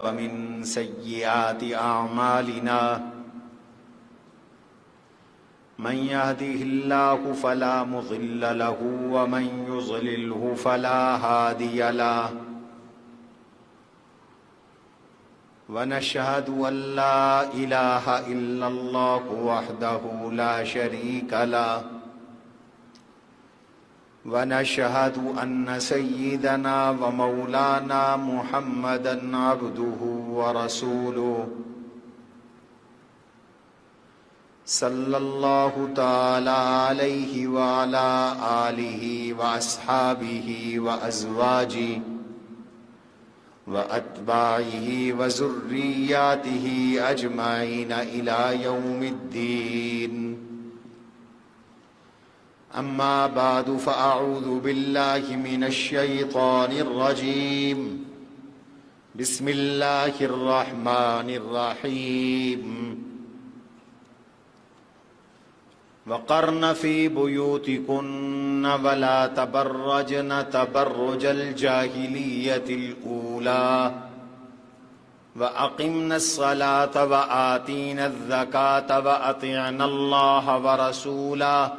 ومن سيئات أعمالنا من يهده الله فلا مضل له ومن يضلله فلا هادي له ونشهد أن لا إله إلا الله وحده لا شريك له ونشهد أن سيدنا ومولانا محمدًا عبده ورسوله صلى الله تعالى عليه وعلى آله وأصحابه وأزواجه وأتباعه وذرياته أجمعين إلى يوم الدين. أما بعد فأعوذ بالله من الشيطان الرجيم. بسم الله الرحمن الرحيم. وقرن في بيوتكن ولا تبرجن تبرج الجاهلية الأولى وأقمنا الصلاة وآتينا الزكاة وأطعنا الله ورسوله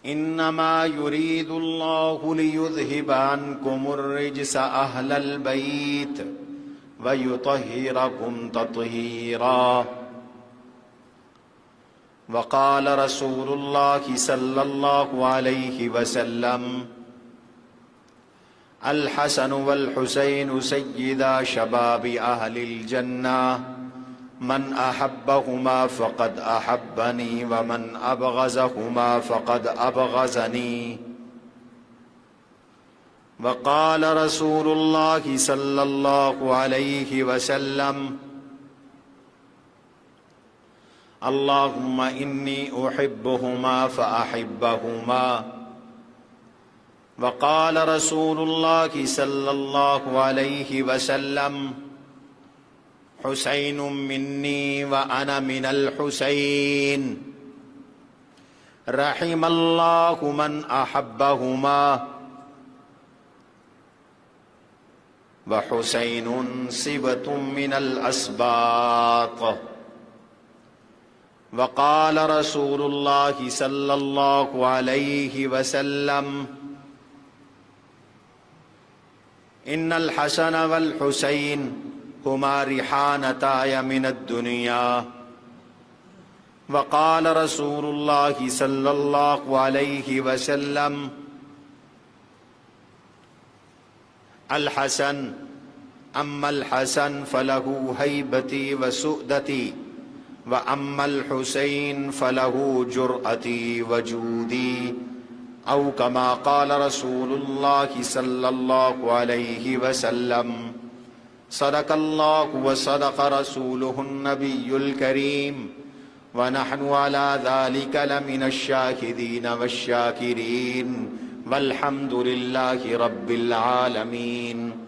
إنما يريد الله ليذهب عنكم الرجس أهل البيت ويطهركم تطهيرا. وقال رسول الله صلى الله عليه وسلم الحسن والحسين سيدا شباب أهل الجنة من أحبهما فقد أحبني ومن أبغضهما فقد أبغضني. وقال رسول الله صلى الله عليه وسلم اللهم إني أحبهما فأحبهما. وقال رسول الله صلى الله عليه وسلم حسين مني وأنا من الحسين. رحم الله من أحبهما. وحسين صبة من الأسباط. وقال رسول الله صلى الله عليه وسلم إن الحسن والحسين هما ريحانتاي من الدنيا. وقال رسول الله صلى الله عليه وسلم الحسن أما الحسن فله هيبتي وسؤدتي وأما الحسين فله جرأتي وجودي أو كما قال رسول الله صلى الله عليه وسلم. صدق الله وصدق رسوله النبي الكريم ونحن على ذلك لمن الشاهدين والشاكرين والحمد لله رب العالمين.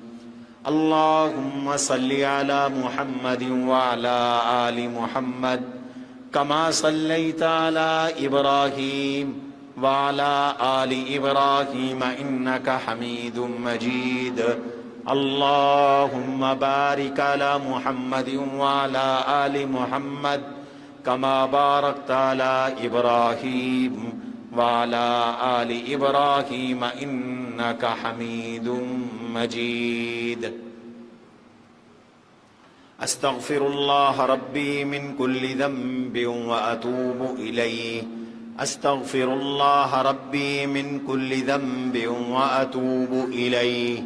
اللهم صل على محمد وعلى آل محمد كما صليت على إبراهيم وعلى آل إبراهيم إنك حميد مجيد. اللهم بارك على محمد وعلى آل محمد كما باركت على إبراهيم وعلى آل إبراهيم إنك حميد مجيد. أستغفر الله ربي من كل ذنب وأتوب إليه. أستغفر الله ربي من كل ذنب وأتوب إليه.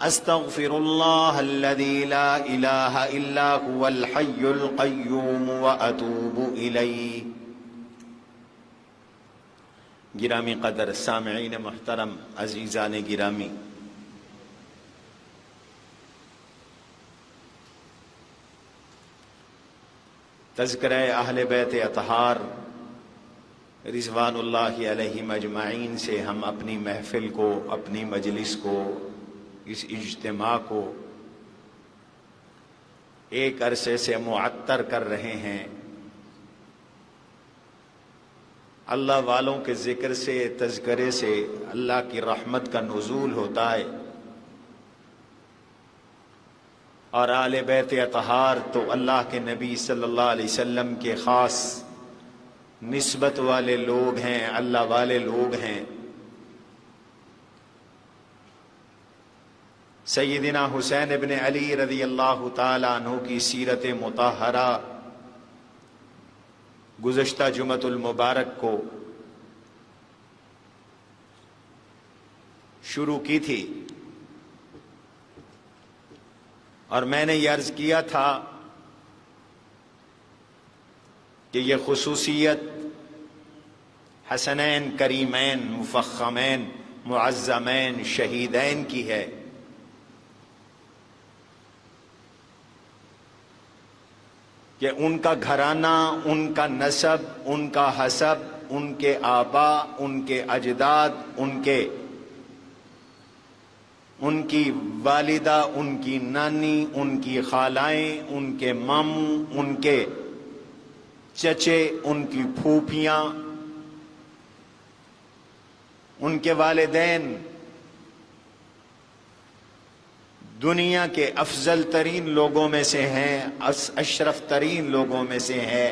أستغفر الله الذي لا إله إلا هو الحي القيوم وأتوب إليه. گرامی قدر سامعین محترم، عزیزان گرامی، تذکرہ اہل بیت اطہار رضوان اللہ علیہم اجمعین سے ہم اپنی محفل کو، اپنی مجلس کو، اس اجتماع کو ایک عرصے سے معطر کر رہے ہیں. اللہ والوں کے ذکر سے، تذکرے سے اللہ کی رحمت کا نزول ہوتا ہے. اور آل بیت اطہار تو اللہ کے نبی صلی اللہ علیہ وسلم کے خاص نسبت والے لوگ ہیں، اللہ والے لوگ ہیں۔ سیدنا حسین ابن علی رضی اللہ تعالیٰ عنہ کی سیرت مطہرہ گزشتہ جمعۃ المبارک کو شروع کی تھی، اور میں نے یہ عرض کیا تھا کہ یہ خصوصیت حسنین کریمین مفخمین معظمین شہیدین کی ہے کہ ان کا گھرانہ، ان کا نسب، ان کا حسب، ان کے آبا، ان کے اجداد، ان کی والدہ، ان کی نانی، ان کی خالائیں، ان کے ماموں، ان کے چچے، ان کی پھوپھیاں، ان کے والدین دنیا کے افضل ترین لوگوں میں سے ہیں، اشرف ترین لوگوں میں سے ہیں۔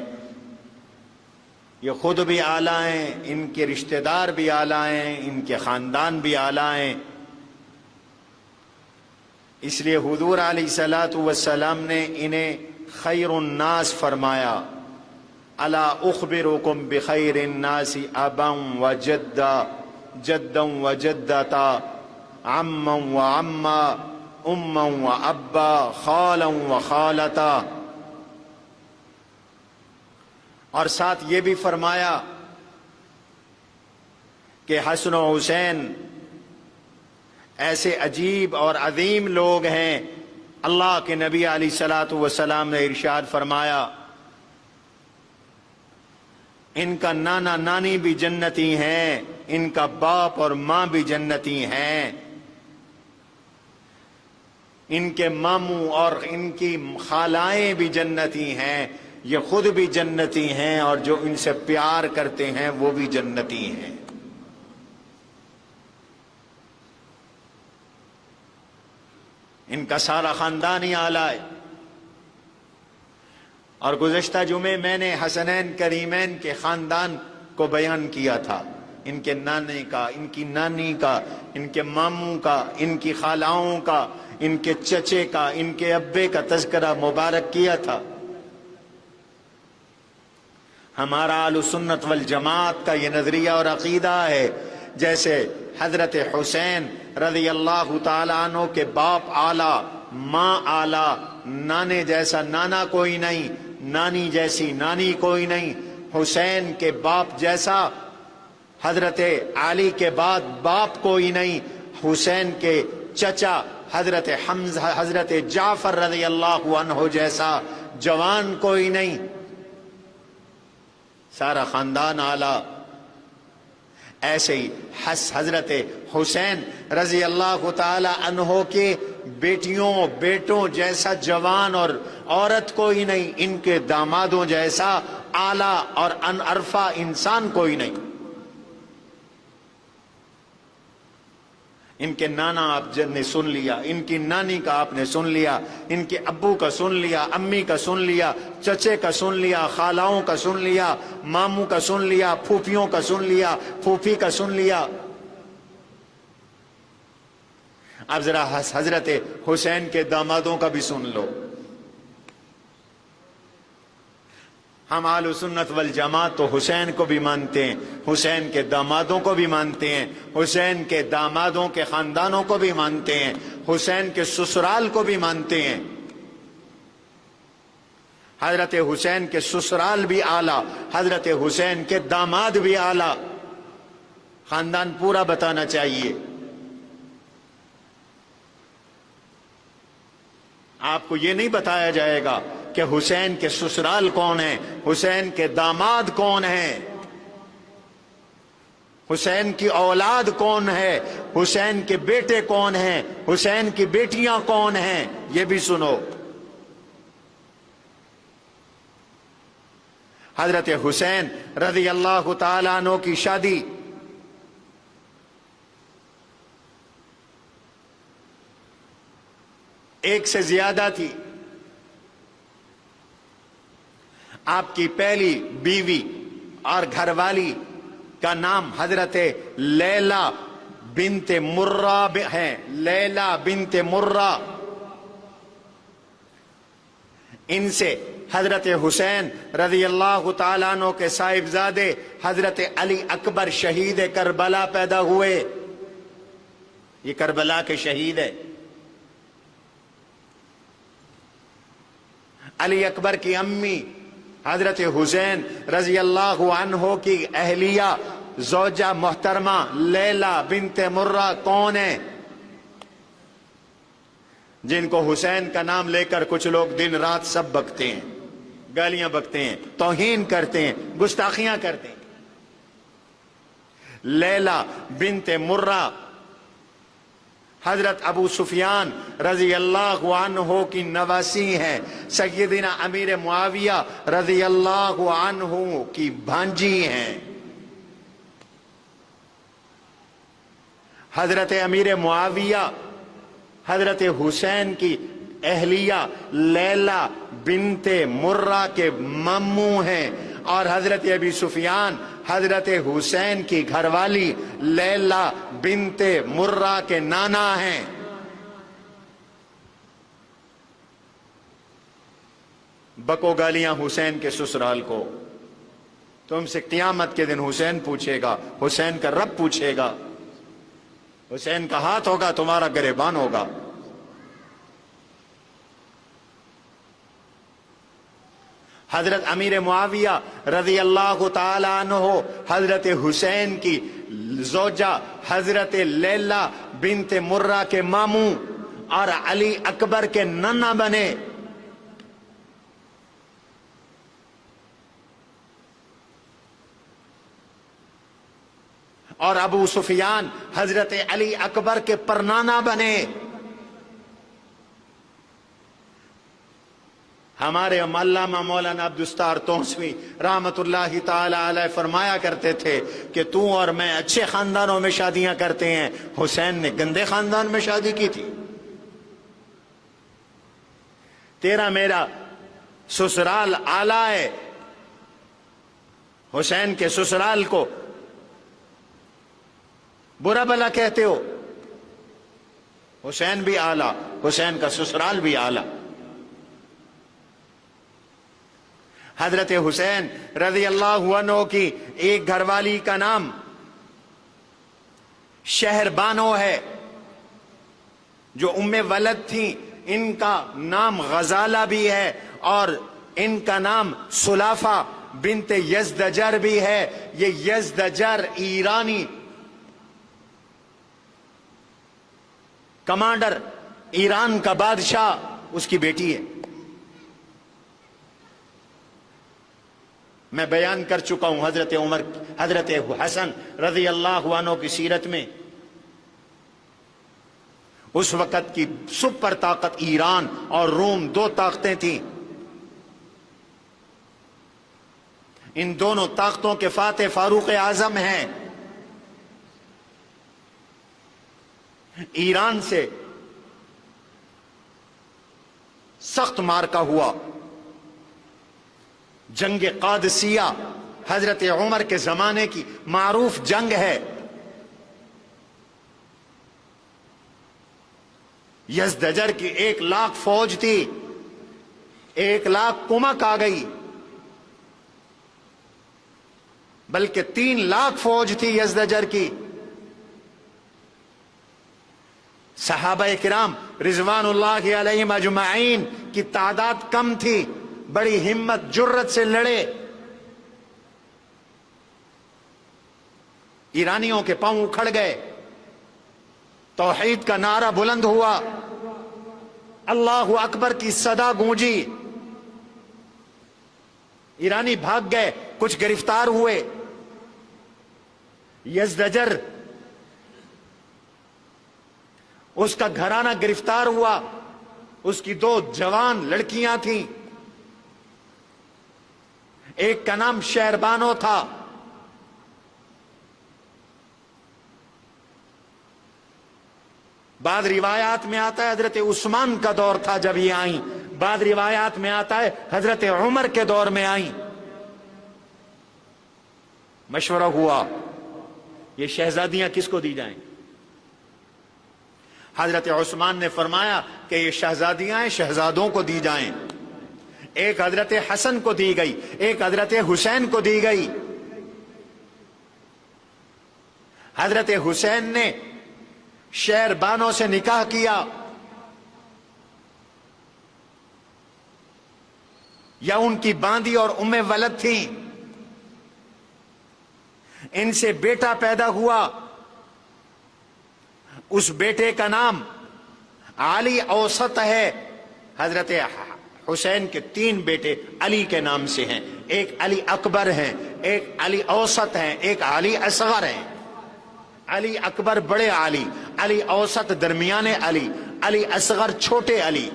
یہ خود بھی اعلیٰ ہیں، ان کے رشتہ دار بھی اعلیٰ ہیں، ان کے خاندان بھی اعلیٰ ہیں۔ اس لیے حضور علیہ الصلوۃ والسلام نے انہیں خیر الناس فرمایا۔ الا اخبرکم بخیر الناس ابا وجدا، جدا وجدتا، عما وعما، اما وابا، خالا وخالتا۔ اور ساتھ یہ بھی فرمایا کہ حسن و حسین ایسے عجیب اور عظیم لوگ ہیں، اللہ کے نبی علیہ الصلوۃ والسلام نے ارشاد فرمایا ان کا نانا نانی بھی جنتی ہیں، ان کا باپ اور ماں بھی جنتی ہیں، ان کے ماموں اور ان کی خالائیں بھی جنتی ہیں، یہ خود بھی جنتی ہیں، اور جو ان سے پیار کرتے ہیں وہ بھی جنتی ہیں۔ ان کا سارا خاندان ہی اعلیٰ ہے۔ اور گزشتہ جمعے میں نے حسنین کریمین کے خاندان کو بیان کیا تھا، ان کے نانے کا، ان کی نانی کا، ان کے ماموں کا، ان کی خالاؤں کا، ان کے چچے کا، ان کے ابے کا تذکرہ مبارک کیا تھا۔ ہمارا اہل سنت والجماعت کا یہ نظریہ اور عقیدہ ہے، جیسے حضرت حسین رضی اللہ تعالیٰ عنہ کے باپ اعلیٰ، ماں اعلیٰ، نانے جیسا نانا کوئی نہیں، نانی جیسی نانی کوئی نہیں، حسین کے باپ جیسا حضرت علی کے بعد باپ کوئی نہیں، حسین کے چچا حضرت حمزہ، حضرت جعفر رضی اللہ عنہ جیسا جوان کوئی نہیں، سارا خاندان اعلیٰ۔ ایسے ہی حضرت حسین رضی اللہ تعالی عنہ کے بیٹیوں بیٹوں جیسا جوان اور عورت کوئی نہیں، ان کے دامادوں جیسا اعلیٰ اور انعرفہ انسان کوئی نہیں۔ ان کے نانا آپ نے سن لیا، ان کی نانی کا آپ نے سن لیا، ان کے ابو کا سن لیا، امی کا سن لیا، چچے کا سن لیا، خالاؤں کا سن لیا، ماموں کا سن لیا، پھوپھیوں کا سن لیا، پھوپھی کا سن لیا۔ اب ذرا حضرت حسین کے دامادوں کا بھی سن لو۔ ہم اہل سنت والجماعت تو حسین کو بھی مانتے ہیں، حسین کے دامادوں کو بھی مانتے ہیں، حسین کے دامادوں کے خاندانوں کو بھی مانتے ہیں، حسین کے سسرال کو بھی مانتے ہیں۔ حضرت حسین کے سسرال بھی اعلیٰ، حضرت حسین کے داماد بھی اعلیٰ، خاندان پورا بتانا چاہیے۔ آپ کو یہ نہیں بتایا جائے گا کہ حسین کے سسرال کون ہیں، حسین کے داماد کون ہیں، حسین کی اولاد کون ہے، حسین کے بیٹے کون ہیں، حسین کی بیٹیاں کون ہیں، یہ بھی سنو۔ حضرت حسین رضی اللہ تعالیٰ عنہ کی شادی ایک سے زیادہ تھی. آپ کی پہلی بیوی اور گھر والی کا نام حضرت لیلا بنت مرہ ہے. لیلا بنت مرہ. ان سے حضرت حسین رضی اللہ تعالیٰ عنہ کے صاحبزادے حضرت علی اکبر شہید کربلا پیدا ہوئے. یہ کربلا کے شہید ہے. علی اکبر کی امی حضرت حسین رضی اللہ عنہ کی اہلیہ زوجہ محترمہ لیلا بنت مرہ کون ہے؟ جن کو حسین کا نام لے کر کچھ لوگ دن رات سب بکتے ہیں، گالیاں بکتے ہیں، توہین کرتے ہیں، گستاخیاں کرتے ہیں. لیلا بنت مرہ حضرت ابو سفیان رضی اللہ عنہ کی نواسی ہیں. سیدنا امیر معاویہ رضی اللہ عنہ کی بھانجی ہیں. حضرت امیر معاویہ حضرت حسین کی اہلیہ لیلا بنت مرہ کے ماموں ہیں، اور حضرت ابی سفیان حضرت حسین کی گھر والی لیلا بنت مرہ کے نانا ہیں. بکو گالیاں حسین کے سسرال کو. تم سے قیامت کے دن حسین پوچھے گا، حسین کا رب پوچھے گا، حسین کا ہاتھ ہوگا، تمہارا گریبان ہوگا. حضرت امیر معاویہ رضی اللہ تعالی عنہ حضرت حسین کی زوجہ حضرت لیلا بنت مرہ کے ماموں اور علی اکبر کے نانا بنے. اور ابو سفیان حضرت علی اکبر کے پرنانا بنے. ہمارے علامہ مولانا عبدالستار توسوی رحمت اللہ تعالی علیہ فرمایا کرتے تھے کہ تو اور میں اچھے خاندانوں میں شادیاں کرتے ہیں، حسین نے گندے خاندان میں شادی کی تھی. تیرا میرا سسرال اعلیٰ ہے، حسین کے سسرال کو برا بلا کہتے ہو. حسین بھی اعلیٰ، حسین کا سسرال بھی اعلیٰ. حضرت حسین رضی اللہ عنہ کی ایک گھر والی کا نام شہر بانو ہے جو ام ولد تھی. ان کا نام غزالہ بھی ہے اور ان کا نام سلافہ بنت یزدجر بھی ہے. یہ یزدجر ایرانی کمانڈر، ایران کا بادشاہ، اس کی بیٹی ہے. میں بیان کر چکا ہوں حضرت حسن رضی اللہ عنہ کی سیرت میں. اس وقت کی سپر طاقت ایران اور روم دو طاقتیں تھیں. ان دونوں طاقتوں کے فاتح فاروق اعظم ہیں. ایران سے سخت مارکا ہوا. جنگ قادسیہ حضرت عمر کے زمانے کی معروف جنگ ہے. یزدجر کی 1,00,000 فوج تھی، 1,00,000 کمک آ گئی، بلکہ 3,00,000 فوج تھی یزدجر کی. صحابہ کرام رضوان اللہ علیہم اجمعین کی تعداد کم تھی، بڑی ہمت جرت سے لڑے. ایرانیوں کے پاؤں اکھڑ گئے، توحید کا نعرہ بلند ہوا، اللہ اکبر کی صدا گونجی. ایرانی بھاگ گئے، کچھ گرفتار ہوئے. یزدجر اس کا گھرانہ گرفتار ہوا. اس کی 2 جوان لڑکیاں تھیں، ایک کا نام شہربانو تھا. بعض روایات میں آتا ہے حضرت عثمان کا دور تھا جب یہ آئیں، بعض روایات میں آتا ہے حضرت عمر کے دور میں آئیں۔ مشورہ ہوا یہ شہزادیاں کس کو دی جائیں؟ حضرت عثمان نے فرمایا کہ یہ شہزادیاں ہیں، شہزادوں کو دی جائیں۔ ایک حضرت حسن کو دی گئی، ایک حضرت حسین کو دی گئی۔ حضرت حسین نے شہر بانوں سے نکاح کیا، یا ان کی باندی اور ام ولد تھیں، ان سے بیٹا پیدا ہوا۔ اس بیٹے کا نام علی اوسط ہے۔ حضرت حسین کے 3 بیٹے علی کے نام سے ہیں، ایک علی اکبر ہیں، ایک علی اوسط ہیں، ایک علی اصغر ہیں۔ علی اکبر بڑے علی، علی اوسط درمیانے علی، علی اصغر چھوٹے علی۔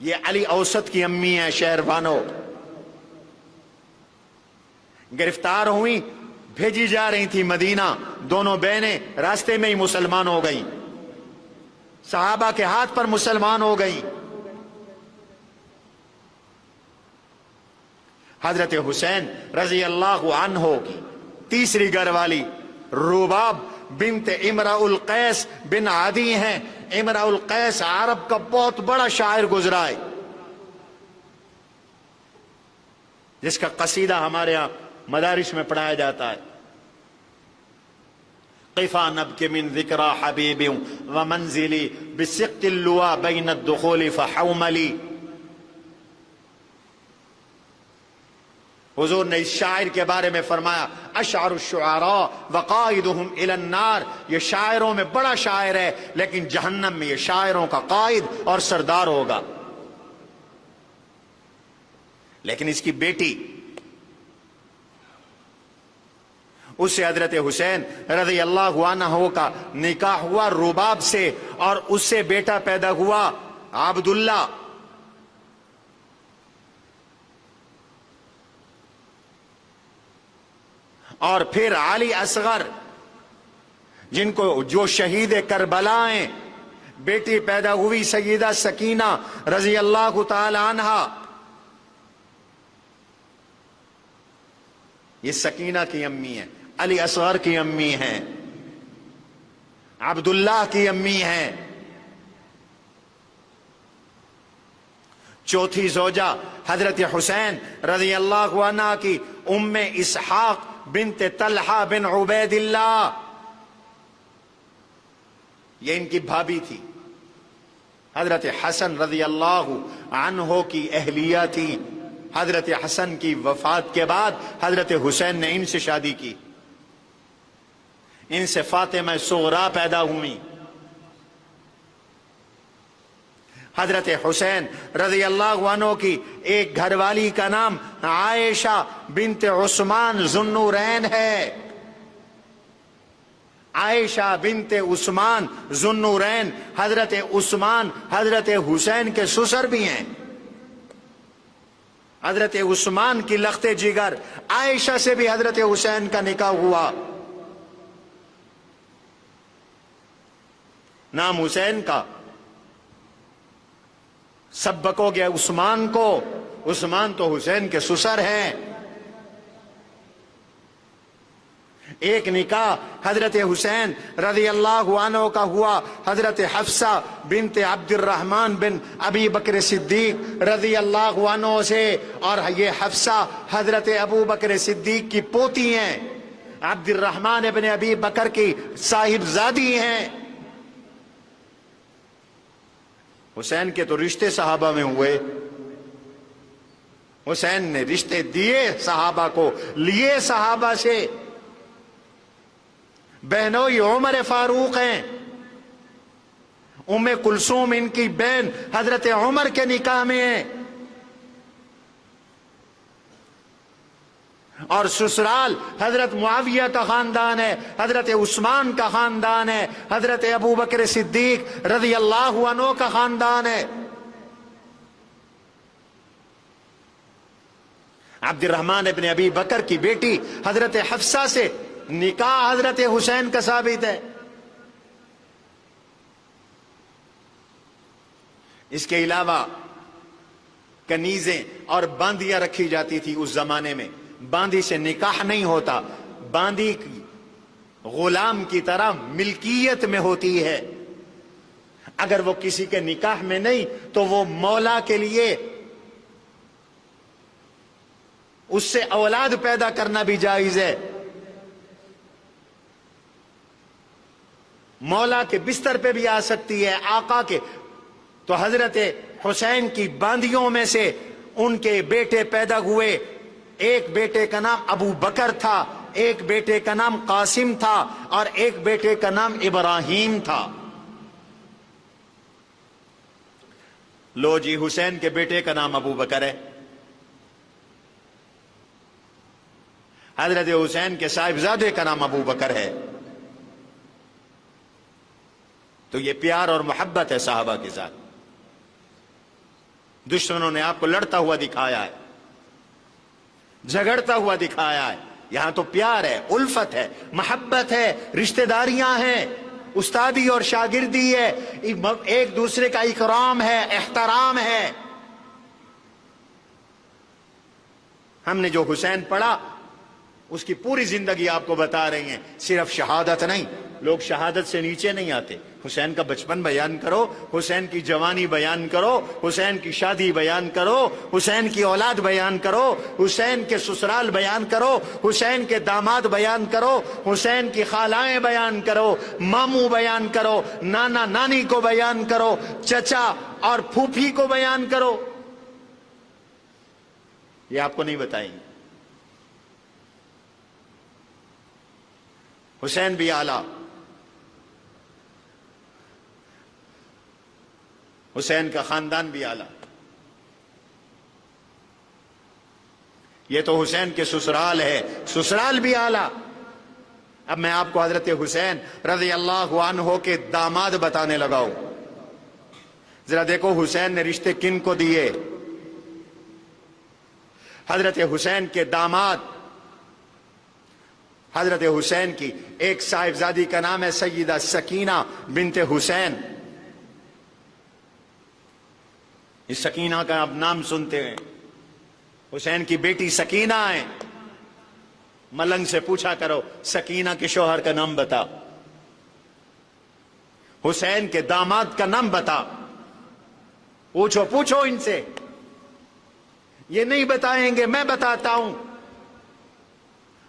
یہ علی اوسط کی امی ہیں شہر بانو، گرفتار ہوئی، بھیجی جا رہی تھی مدینہ، دونوں بہنیں راستے میں ہی مسلمان ہو گئیں، صحابہ کے ہاتھ پر مسلمان ہو گئیں۔ حضرت حسین رضی اللہ عنہ کی تیسری گھر والی روباب بنت امرأ القیس بن عدی ہیں۔ امرأ القیس عرب کا بہت بڑا شاعر گزرا ہے، جس کا قصیدہ ہمارے ہاں مدارس میں پڑھایا جاتا ہے۔ قفا نبک من ذکرى حبیب ومنزلی بسقط اللواء بین الدخول فحوملی۔ حضور نے اس شاعر کے بارے میں فرمایا اشعر الشعراء وقائدهم الى النار، یہ شاعروں میں بڑا شاعر ہے لیکن جہنم میں یہ شاعروں کا قائد اور سردار ہوگا۔ لیکن اس کی بیٹی، اس سے حضرت حسین رضی اللہ عنہ کا نکاح ہوا رباب سے، اور اس سے بیٹا پیدا ہوا عبداللہ۔ اور پھر علی اصغر، جن کو جو شہید کربلا ہیں، بیٹی پیدا ہوئی سیدہ سکینہ رضی اللہ تعالی عنہا۔ یہ سکینہ کی امی ہے، علی اصغر کی امی ہیں، عبداللہ کی امی ہیں۔ چوتھی زوجہ حضرت حسین رضی اللہ عنہ کی ام اسحاق بنت طلحہ بن عبید اللہ، یہ ان کی بھابی تھی۔ حضرت حسن رضی اللہ عنہ کی اہلیہ تھی۔ حضرت حسن کی وفات کے بعد حضرت حسین نے ان سے شادی کی، ان سے فاطمہ صغرا پیدا ہوئی۔ حضرت حسین رضی اللہ عنہ کی ایک گھر والی کا نام عائشہ بنت عثمان ذو النورین ہے۔ عائشہ بنت عثمان ذو النورین، حضرت عثمان حضرت حسین کے سسر بھی ہیں۔ حضرت عثمان کی لخت جگر عائشہ سے بھی حضرت حسین کا نکاح ہوا۔ نام حسین کا سبق ہو گیا عثمان کو، عثمان تو حسین کے سسر ہیں۔ ایک نکاح حضرت حسین رضی اللہ عنہ کا ہوا حضرت حفصہ بنت عبد الرحمن بن ابی بکر صدیق رضی اللہ عنہ سے، اور یہ حفصہ حضرت ابو بکر صدیق کی پوتی ہیں، عبد الرحمن ابن ابی بکر کی صاحبزادی ہیں۔ حسین کے تو رشتے صحابہ میں ہوئے، حسین نے رشتے دیے صحابہ کو، لیے صحابہ سے۔ بہنوئی عمر فاروق ہیں، ام کلثوم ان کی بہن حضرت عمر کے نکاح میں ہیں، اور سسرال حضرت معاویہ کا خاندان ہے، حضرت عثمان کا خاندان ہے، حضرت ابو بکر صدیق رضی اللہ عنہ کا خاندان ہے۔ عبد الرحمن ابن ابی بکر کی بیٹی حضرت حفصہ سے نکاح حضرت حسین کا ثابت ہے۔ اس کے علاوہ کنیزیں اور باندیاں رکھی جاتی تھی اس زمانے میں. باندی سے نکاح نہیں ہوتا، باندی غلام کی طرح ملکیت میں ہوتی ہے. اگر وہ کسی کے نکاح میں نہیں تو وہ مولا کے لیے اس سے اولاد پیدا کرنا بھی جائز ہے. مولا کے بستر پہ بھی آ سکتی ہے، آقا کے. تو حضرت حسین کی باندیوں میں سے ان کے بیٹے پیدا ہوئے. ایک بیٹے کا نام ابو بکر تھا، ایک بیٹے کا نام قاسم تھا، اور ایک بیٹے کا نام ابراہیم تھا. لو جی، حسین کے بیٹے کا نام ابو بکر ہے. حضرت حسین کے صاحبزادے کا نام ابو بکر ہے. تو یہ پیار اور محبت ہے صحابہ کے ساتھ. دشمنوں نے آپ کو لڑتا ہوا دکھایا ہے، جھگڑتا ہوا دکھایا ہے. یہاں تو پیار ہے، الفت ہے، محبت ہے، رشتہ داریاں ہیں، استادی اور شاگردی ہے، ایک دوسرے کا اکرام ہے، احترام ہے. ہم نے جو حسین پڑھا اس کی پوری زندگی آپ کو بتا رہی ہیں. صرف شہادت نہیں، لوگ شہادت سے نیچے نہیں آتے. حسین کا بچپن بیان کرو، حسین کی جوانی بیان کرو، حسین کی شادی بیان کرو، حسین کی اولاد بیان کرو، حسین کے سسرال بیان کرو، حسین کے داماد بیان کرو، حسین کی خالائیں بیان کرو، ماموں بیان کرو، نانا نانی کو بیان کرو، چچا اور پھوپھی کو بیان کرو. یہ آپ کو نہیں بتائیں گے. حسین بھی اعلیٰ، حسین کا خاندان بھی اعلیٰ. یہ تو حسین کے سسرال ہے، سسرال بھی اعلیٰ. اب میں آپ کو حضرت حسین رضی اللہ عنہ کے داماد بتانے لگا ہوں. ذرا دیکھو حسین نے رشتے کن کو دیے. حضرت حسین کے داماد، حضرت حسین کی ایک صاحبزادی کا نام ہے سیدہ سکینہ بنت حسین. اس سکینہ کا آپ نام سنتے ہیں، حسین کی بیٹی سکینہ ہے. ملنگ سے پوچھا کرو سکینہ کے شوہر کا نام بتا، حسین کے داماد کا نام بتا. پوچھو ان سے، یہ نہیں بتائیں گے، میں بتاتا ہوں.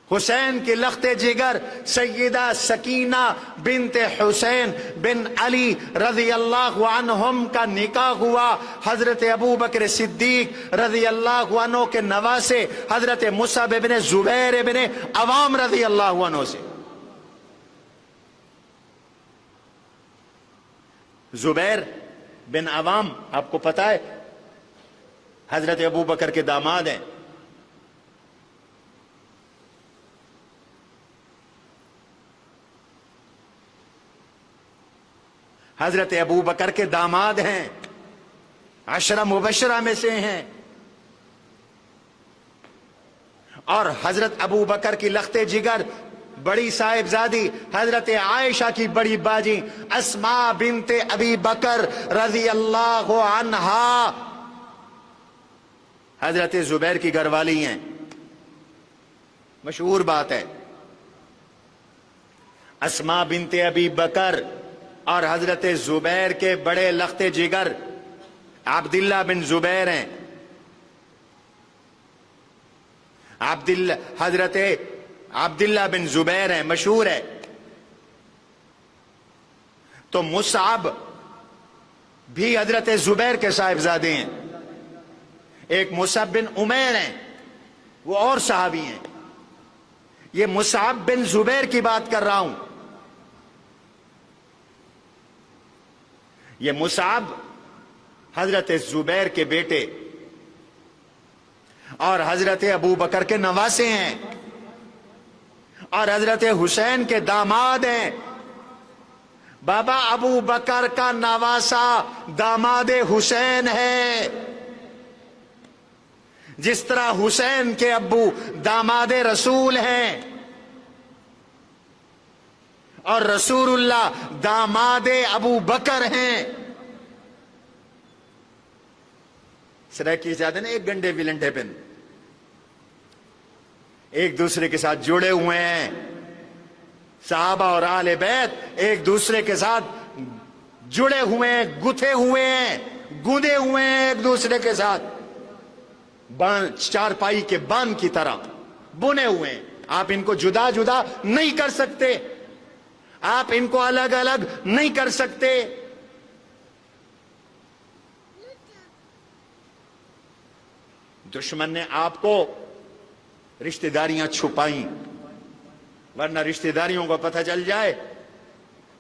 حسین کی لخت جگر سیدہ سکینہ بنت حسین بن علی رضی اللہ عنہم کا نکاح ہوا حضرت ابو بکر صدیق رضی اللہ عنہ کے نواسے حضرت مصعب بن زبیر بن عوام رضی اللہ عنہ سے. زبیر بن عوام آپ کو پتا ہے حضرت ابو بکر کے داماد ہیں. حضرت ابو بکر کے داماد ہیں، عشرہ مبشرہ میں سے ہیں. اور حضرت ابو بکر کی لخت جگر بڑی صاحبزادی حضرت عائشہ کی بڑی باجی اسماء بنت ابی بکر رضی اللہ عنہا حضرت زبیر کی گھر والی ہیں. مشہور بات ہے، اسماء بنت ابی بکر اور حضرت زبیر کے بڑے لخت جگر عبداللہ بن زبیر ہیں. حضرت عبداللہ بن زبیر ہیں، مشہور ہے. تو مصعب بھی حضرت زبیر کے صاحبزادے ہیں. ایک مصعب بن عمیر ہیں، وہ اور صحابی ہیں. یہ مصعب بن زبیر کی بات کر رہا ہوں. یہ مصعب حضرت زبیر کے بیٹے اور حضرت ابو بکر کے نواسے ہیں اور حضرت حسین کے داماد ہیں. بابا ابو بکر کا نواسا داماد حسین ہے، جس طرح حسین کے ابو داماد رسول ہیں اور رسول اللہ داماد ابو بکر ہیں. سرائکی چاہتے ہیں نا ایک گنڈے ولنڈے پن، ایک دوسرے کے ساتھ جڑے ہوئے ہیں. صحابہ اور آل بیت ایک دوسرے کے ساتھ جڑے ہوئے ہیں، گتھے ہوئے ہیں، گوندے ہوئے ہیں ایک دوسرے کے ساتھ، چارپائی کے بان کی طرح بنے ہوئے ہیں. آپ ان کو جدا جدا نہیں کر سکتے، آپ ان کو الگ الگ نہیں کر سکتے. دشمن نے آپ کو رشتہ داریاں چھپائیں، ورنہ رشتہ داریوں کو پتہ چل جائے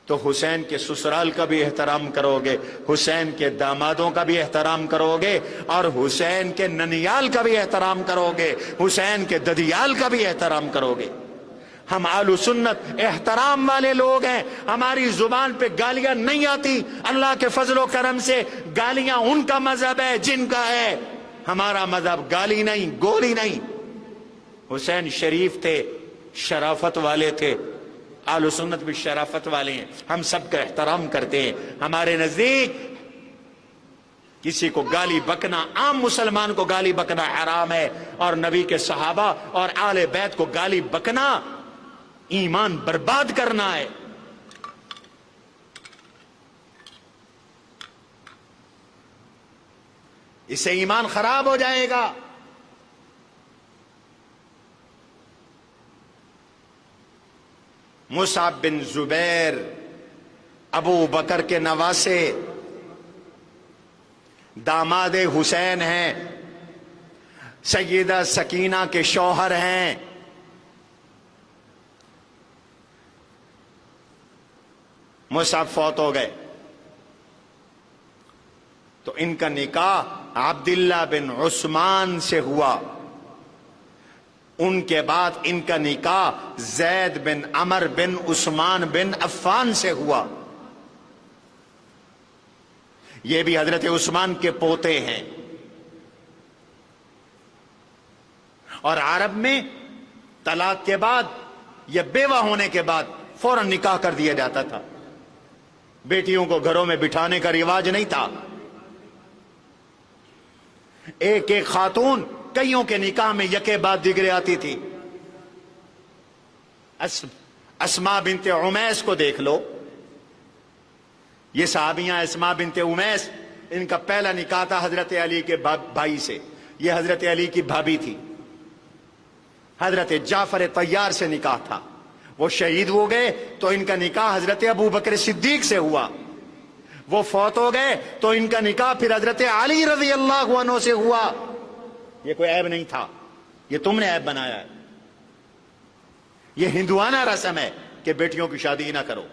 تو حسین کے سسرال کا بھی احترام کرو گے، حسین کے دامادوں کا بھی احترام کرو گے، اور حسین کے ننیال کا بھی احترام کرو گے، حسین کے ددیال کا بھی احترام کرو گے. ہم اہل سنت احترام والے لوگ ہیں، ہماری زبان پہ گالیاں نہیں آتی. اللہ کے فضل و کرم سے گالیاں ان کا مذہب ہے جن کا ہے، ہمارا مذہب گالی نہیں، گولی نہیں. حسین شریف تھے، شرافت والے تھے، اہل سنت بھی شرافت والے ہیں، ہم سب کا احترام کرتے ہیں. ہمارے نزدیک کسی کو گالی بکنا، عام مسلمان کو گالی بکنا حرام ہے، اور نبی کے صحابہ اور آل بیت کو گالی بکنا ایمان برباد کرنا ہے. اس سے ایمان خراب ہو جائے گا. مصعب بن زبیر ابو بکر کے نواسے، داماد حسین ہیں، سیدہ سکینہ کے شوہر ہیں. مصعب فوت ہو گئے تو ان کا نکاح عبداللہ بن عثمان سے ہوا. ان کے بعد ان کا نکاح زید بن عمر بن عثمان بن عفان سے ہوا. یہ بھی حضرت عثمان کے پوتے ہیں. اور عرب میں طلاق کے بعد یا بیوہ ہونے کے بعد فوراً نکاح کر دیا جاتا تھا. بیٹیوں کو گھروں میں بٹھانے کا رواج نہیں تھا. ایک ایک خاتون کئیوں کے نکاح میں یکے بعد دیگرے آتی تھی. اسماء بنت عمیس کو دیکھ لو، یہ صحابیاں اسماء بنت عمیس، ان کا پہلا نکاح تھا حضرت علی کے بھائی سے. یہ حضرت علی کی بھابھی تھی. حضرت جعفر طیار سے نکاح تھا، وہ شہید ہو گئے تو ان کا نکاح حضرت ابو بکر صدیق سے ہوا. وہ فوت ہو گئے تو ان کا نکاح پھر حضرت علی رضی اللہ عنہ سے ہوا. یہ کوئی عیب نہیں تھا، یہ تم نے عیب بنایا ہے. یہ ہندوانہ رسم ہے کہ بیٹیوں کی شادی نہ کرو.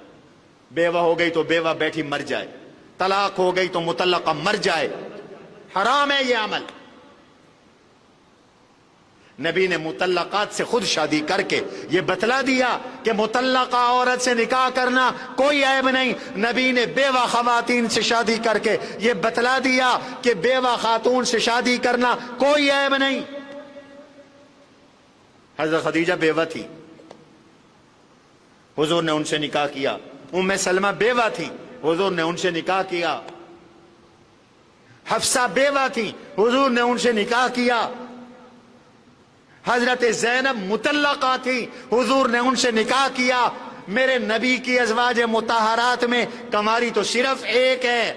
بیوہ ہو گئی تو بیوہ بیٹھی مر جائے، طلاق ہو گئی تو مطلقہ مر جائے. حرام ہے یہ عمل. نبی نے مطلقات سے خود شادی کر کے یہ بتلا دیا کہ مطلقہ عورت سے نکاح کرنا کوئی عیب نہیں. نبی نے بیوہ خواتین سے شادی کر کے یہ بتلا دیا کہ بیوہ خاتون سے شادی کرنا کوئی عیب نہیں. حضرت خدیجہ بیوہ تھی، حضور نے ان سے نکاح کیا. ام سلمہ بیوہ تھی، حضور نے ان سے نکاح کیا. حفصہ بیوہ تھی، حضور نے ان سے نکاح کیا. حضرت زینب مطلقہ تھی، حضور نے ان سے نکاح کیا. میرے نبی کی ازواج مطہرات میں کنواری تو صرف ایک ہے،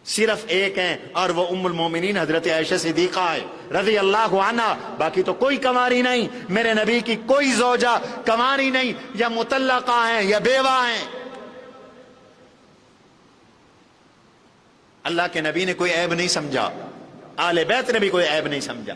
صرف ایک ہیں، اور وہ ام المومنین حضرت عائشہ صدیقہ ہے رضی اللہ عنہا. باقی تو کوئی کنواری نہیں. میرے نبی کی کوئی زوجہ کنواری نہیں، یا مطلقہ ہیں یا بیوہ ہیں. اللہ کے نبی نے کوئی عیب نہیں سمجھا، آل بیت نے بھی کوئی عیب نہیں سمجھا.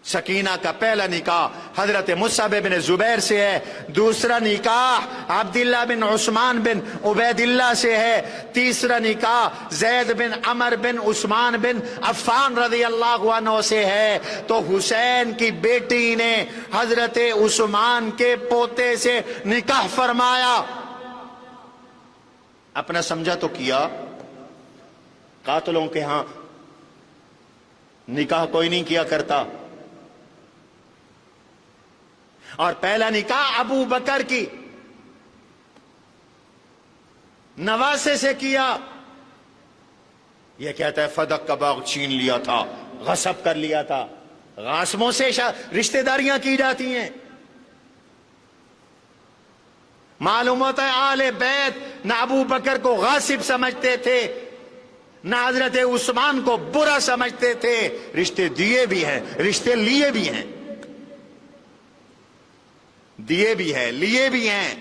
سکینہ کا پہلا نکاح حضرت مصعب بن زبیر سے ہے. دوسرا نکاح عبداللہ بن عثمان بن عبید اللہ سے ہے. تیسرا نکاح زید بن عمر بن عثمان بن عفان رضی اللہ عنہ سے ہے. تو حسین کی بیٹی نے حضرت عثمان کے پوتے سے نکاح فرمایا. اپنا سمجھا تو کیا. قاتلوں کے ہاں نکاح کوئی نہیں کیا کرتا. اور پہلا نکاح ابو بکر کی نواسے سے کیا. یہ کہتا ہے فدق کا باغ چھین لیا تھا، غصب کر لیا تھا. غاصبوں سے رشتہ داریاں کی جاتی ہیں. معلوم ہوتا ہے اہل بیت نہ ابو بکر کو غاصب سمجھتے تھے نہ حضرت عثمان کو برا سمجھتے تھے. رشتے دیے بھی ہیں، رشتے لیے بھی ہیں، دیے بھی ہیں لیے بھی ہیں.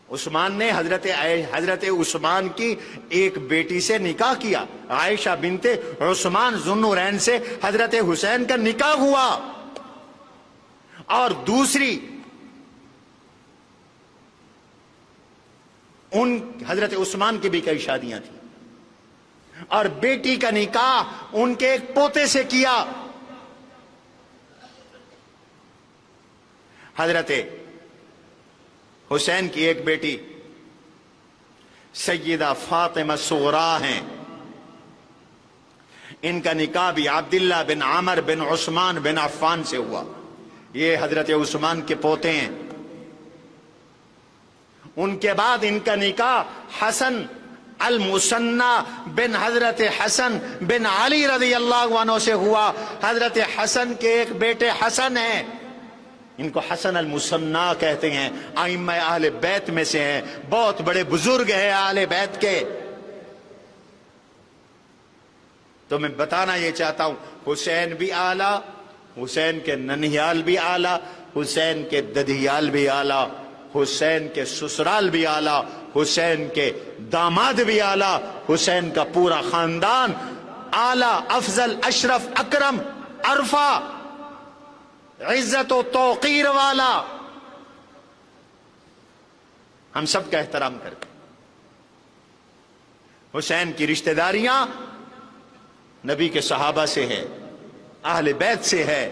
عثمان نے حضرت عثمان کی ایک بیٹی سے نکاح کیا. عائشہ بنت عثمان ذوالنورین سے حضرت حسین کا نکاح ہوا. اور دوسری ان حضرت عثمان کی بھی کئی شادیاں تھیں، اور بیٹی کا نکاح ان کے ایک پوتے سے کیا. حضرت حسین کی ایک بیٹی سیدہ فاطمہ صغرا ہیں. ان کا نکاح بھی عبداللہ بن عمر بن عثمان بن عفان سے ہوا. یہ حضرت عثمان کے پوتے ہیں. ان کے بعد ان کا نکاح حسن المثنی بن حضرت حسن بن علی رضی اللہ عنہ سے ہوا. حضرت حسن کے ایک بیٹے حسن ہیں، ان کو حسن المثنی کہتے ہیں. ائمہ اہل بیت میں سے ہیں، بہت بڑے بزرگ ہیں اہل بیت کے. تو میں بتانا یہ چاہتا ہوں، حسین بھی اعلیٰ، حسین کے ننھیال بھی اعلیٰ، حسین کے ددھیال بھی اعلیٰ، حسین کے سسرال بھی اعلیٰ، حسین کے داماد بھی اعلیٰ، حسین کا پورا خاندان اعلیٰ، افضل، اشرف، اکرم، عرفہ، عزت و توقیر والا. ہم سب کا احترام کرتے ہیں. حسین کی رشتہ داریاں نبی کے صحابہ سے ہے، اہل بیت سے ہے.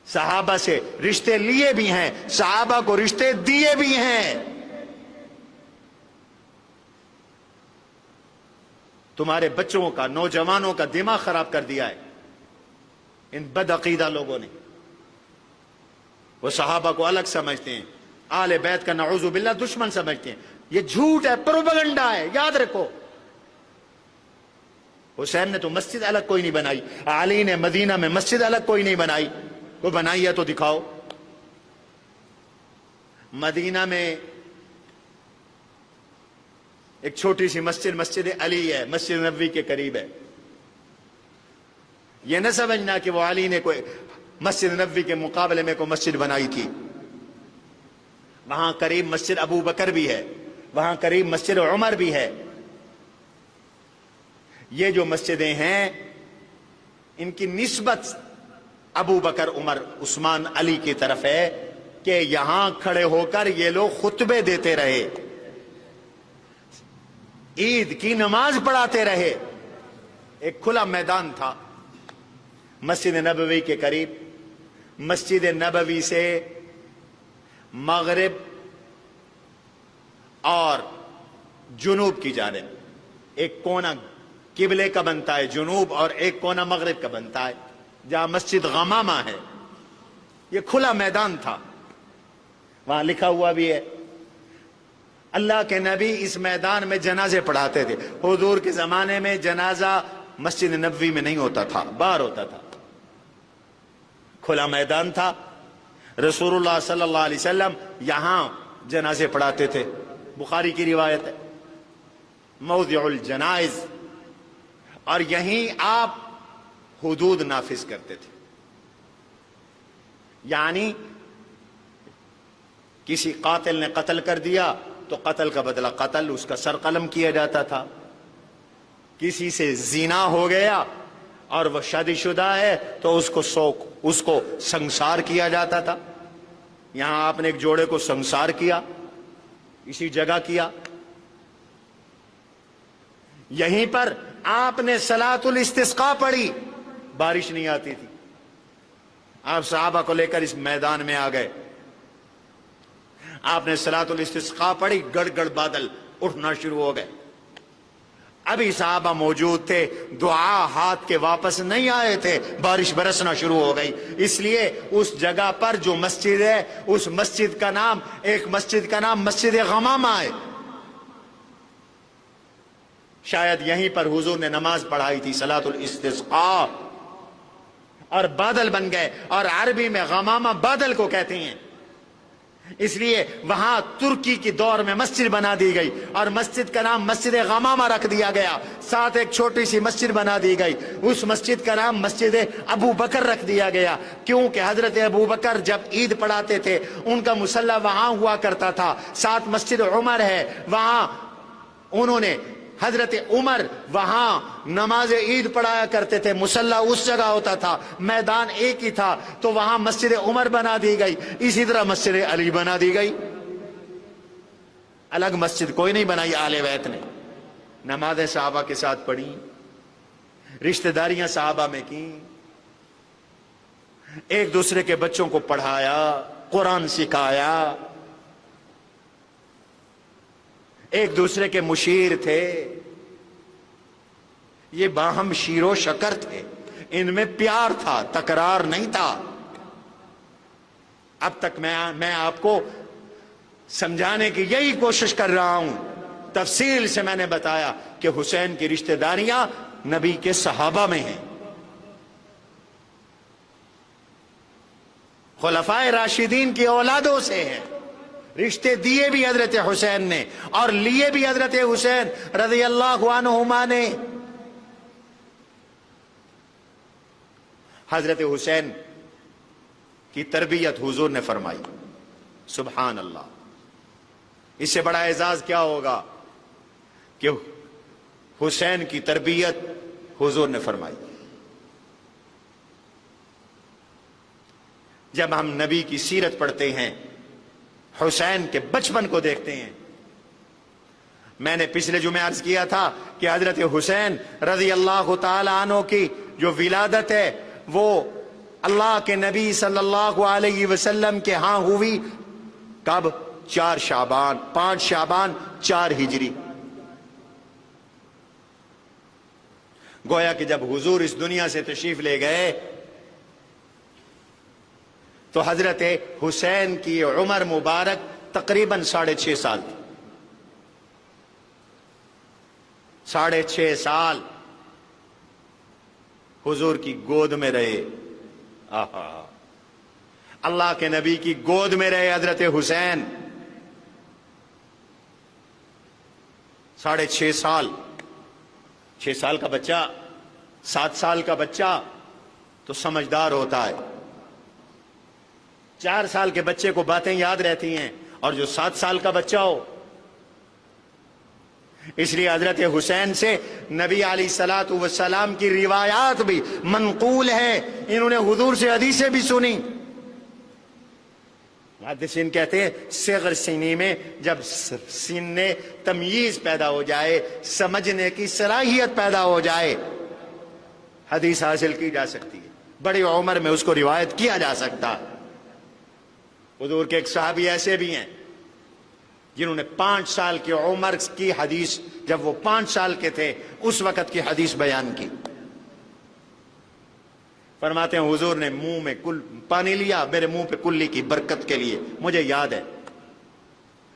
صحابہ سے رشتے لیے بھی ہیں، صحابہ کو رشتے دیے بھی ہیں. تمہارے بچوں کا، نوجوانوں کا دماغ خراب کر دیا ہے ان بد عقیدہ لوگوں نے. وہ صحابہ کو الگ سمجھتے ہیں، اہل بیت کا نعوذ باللہ دشمن سمجھتے ہیں. یہ جھوٹ ہے، پروپیگنڈا ہے، یاد رکھو. حسین نے تو مسجد الگ کوئی نہیں بنائی، علی نے مدینہ میں مسجد الگ کوئی نہیں بنائی. کوئی بنائی ہے تو دکھاؤ. مدینہ میں ایک چھوٹی سی مسجد، مسجد علی ہے، مسجد نبوی کے قریب ہے. یہ نہ سمجھنا کہ وہ علی نے کوئی مسجد نبوی کے مقابلے میں کوئی مسجد بنائی تھی. وہاں قریب مسجد ابو بکر بھی ہے، وہاں قریب مسجد عمر بھی ہے. یہ جو مسجدیں ہیں ان کی نسبت ابو بکر، عمر، عثمان، علی کی طرف ہے کہ یہاں کھڑے ہو کر یہ لوگ خطبے دیتے رہے، عید کی نماز پڑھاتے رہے. ایک کھلا میدان تھا مسجد نبوی کے قریب. مسجد نبوی سے مغرب اور جنوب کی جانب ایک کونا قبلے کا بنتا ہے جنوب، اور ایک کونا مغرب کا بنتا ہے جہاں مسجد غمامہ ہے. یہ کھلا میدان تھا. وہاں لکھا ہوا بھی ہے اللہ کے نبی اس میدان میں جنازے پڑھاتے تھے. حضور کے زمانے میں جنازہ مسجد نبوی میں نہیں ہوتا تھا، باہر ہوتا تھا. کھلا میدان تھا. رسول اللہ صلی اللہ علیہ وسلم یہاں جنازے پڑھاتے تھے. بخاری کی روایت ہے، موضع الجنائز. اور یہیں آپ حدود نافذ کرتے تھے. یعنی کسی قاتل نے قتل کر دیا تو قتل کا بدلہ قتل، اس کا سر قلم کیا جاتا تھا. کسی سے زنا ہو گیا اور وہ شادی شدہ ہے تو اس کو سنسار کیا جاتا تھا. یہاں آپ نے ایک جوڑے کو سنسار کیا، اسی جگہ کیا. یہیں پر آپ نے صلاۃ الاستسقاء پڑھی. بارش نہیں آتی تھی، آپ صحابہ کو لے کر اس میدان میں آ گئے. آپ نے صلاۃ الاستسقاء پڑھی، گڑ گڑ بادل اٹھنا شروع ہو گئے. ابھی صحابہ موجود تھے، دعا ہاتھ کے واپس نہیں آئے تھے، بارش برسنا شروع ہو گئی. اس لیے اس جگہ پر جو مسجد ہے، اس مسجد کا نام، ایک مسجد کا نام مسجد غمامہ ہے. شاید یہیں پر حضور نے نماز پڑھائی تھی، صلاۃ الاستسقاء، اور بادل بن گئے، اور عربی میں غمامہ بادل کو کہتے ہیں، اس لیے وہاں ترکی کی دور میں مسجد بنا دی گئی اور مسجد کا نام مسجد غمامہ رکھ دیا گیا، ساتھ ایک چھوٹی سی مسجد بنا دی گئی، اس مسجد کا نام مسجد ابو بکر رکھ دیا گیا، کیونکہ حضرت ابو بکر جب عید پڑھاتے تھے ان کا مصلی وہاں ہوا کرتا تھا، ساتھ مسجد عمر ہے وہاں انہوں نے، حضرت عمر وہاں نماز عید پڑھایا کرتے تھے، مصلی اس جگہ ہوتا تھا، میدان ایک ہی تھا، تو وہاں مسجد عمر بنا دی گئی، اسی طرح مسجد علی بنا دی گئی، الگ مسجد کوئی نہیں بنائی آل بیت نے، نمازیں صحابہ کے ساتھ پڑھی، رشتہ داریاں صحابہ میں کی، ایک دوسرے کے بچوں کو پڑھایا، قرآن سکھایا، ایک دوسرے کے مشیر تھے، یہ باہم شیر و شکر تھے، ان میں پیار تھا، تکرار نہیں تھا۔ اب تک میں آپ کو سمجھانے کی یہی کوشش کر رہا ہوں، تفصیل سے میں نے بتایا کہ حسین کی رشتہ داریاں نبی کے صحابہ میں ہیں، خلفائے راشدین کی اولادوں سے ہیں، رشتے دیے بھی حضرت حسین نے اور لیے بھی حضرت حسین رضی اللہ عنہما نے۔ حضرت حسین کی تربیت حضور نے فرمائی، سبحان اللہ، اس سے بڑا اعزاز کیا ہوگا کہ حسین کی تربیت حضور نے فرمائی۔ جب ہم نبی کی سیرت پڑھتے ہیں، حسین کے بچپن کو دیکھتے ہیں، میں نے پچھلے جمعے عرض کیا تھا کہ حضرت حسین رضی اللہ تعالی عنہ کی جو ولادت ہے وہ اللہ کے نبی صلی اللہ علیہ وسلم کے ہاں ہوئی کب؟ 5 شعبان 4 ہجری۔ گویا کہ جب حضور اس دنیا سے تشریف لے گئے تو حضرت حسین کی عمر مبارک تقریباً 6.5 سال تھی، 6.5 سال حضور کی گود میں رہے، اللہ کے نبی کی گود میں رہے حضرت حسین 6.5 سال۔ 6 سال کا بچہ، 7 سال کا بچہ تو سمجھدار ہوتا ہے، 4 سال کے بچے کو باتیں یاد رہتی ہیں، اور جو 7 سال کا بچہ ہو، اس لیے حضرت حسین سے نبی علیہ الصلوۃ والسلام کی روایات بھی منقول ہے، انہوں نے حضور سے حدیثیں بھی سنی۔ محدثین کہتے ہیں صغر سنی میں جب سن تمییز پیدا ہو جائے، سمجھنے کی صلاحیت پیدا ہو جائے، حدیث حاصل کی جا سکتی ہے، بڑی عمر میں اس کو روایت کیا جا سکتا ہے۔ حضور کے ایک صحابی ایسے بھی ہیں جنہوں نے 5 سال کی عمر کی حدیث، جب وہ 5 سال کے تھے اس وقت کی حدیث بیان کی۔ فرماتے ہیں حضور نے منہ میں پانی لیا، میرے منہ پہ کلی کی برکت کے لیے، مجھے یاد ہے،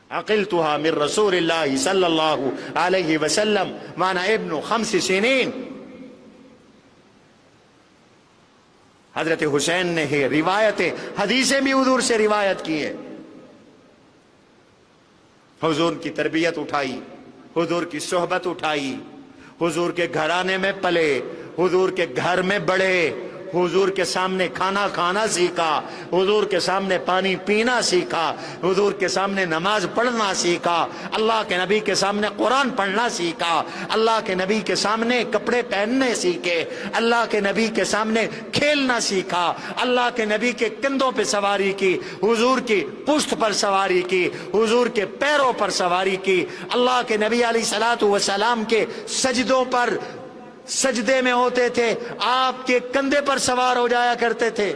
عقلتها من رسول اللہ صلی اللہ علیہ وسلم وانا ابن 5 سنین۔ حضرت حسین نے روایتیں، حدیثیں بھی حضور سے روایت کی ہے، حضور کی تربیت اٹھائی، حضور کی صحبت اٹھائی، حضور کے گھرانے میں پلے، حضور کے گھر میں بڑھے، حضور کے سامنے کھانا کھانا سیکھا، حضور کے سامنے پانی پینا سیکھا، حضور کے سامنے نماز پڑھنا سیکھا، اللہ کے نبی کے سامنے قرآن پڑھنا سیکھا، اللہ کے نبی کے سامنے کپڑے پہننے سیکھے، اللہ کے نبی کے سامنے کھیلنا سیکھا، اللہ کے نبی کے کندھوں پہ سواری کی، حضور کی پشت پر سواری کی، حضور کے پیروں پر سواری کی، اللہ کے نبی علیہ الصلوۃ والسلام کے سجدوں پر، سجدے میں ہوتے تھے آپ کے کندھے پر سوار ہو جایا کرتے تھے۔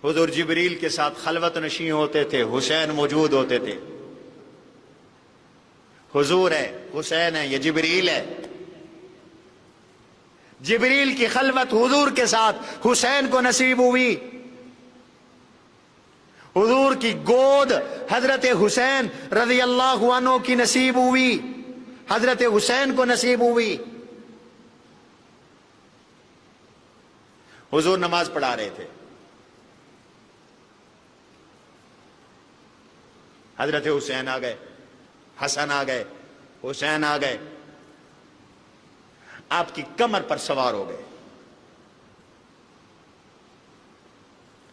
حضور جبریل کے ساتھ خلوت نشین ہوتے تھے، حسین موجود ہوتے تھے، حضور ہے، حسین ہے، یہ جبریل ہے، جبریل کی خلوت حضور کے ساتھ حسین کو نصیب ہوئی، حضور کی گود حضرت حسین رضی اللہ عنہ کی نصیب ہوئی، حضرت حسین کو نصیب ہوئی۔ حضور نماز پڑھا رہے تھے، حضرت حسین آ گئے، حسن آ گئے، حسین آ گئے، آپ کی کمر پر سوار ہو گئے،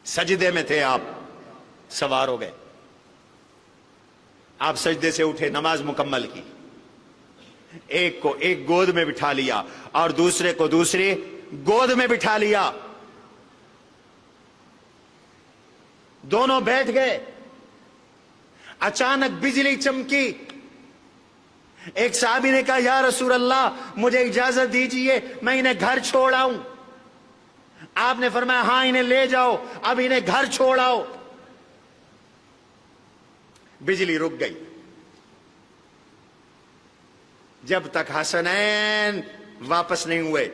سجدے میں تھے آپ، سوار ہو گئے، آپ سجدے سے اٹھے، نماز مکمل کی، ایک کو ایک گود میں بٹھا لیا اور دوسرے کو دوسری گود میں بٹھا لیا، دونوں بیٹھ گئے۔ اچانک بجلی چمکی، ایک صحابی نے کہا یا رسول اللہ مجھے اجازت دیجئے میں انہیں گھر چھوڑ آؤں۔ آپ نے فرمایا ہاں انہیں لے جاؤ، اب انہیں گھر چھوڑ آؤ۔ بجلی رک گئی، جب تک حسنین واپس نہیں ہوئے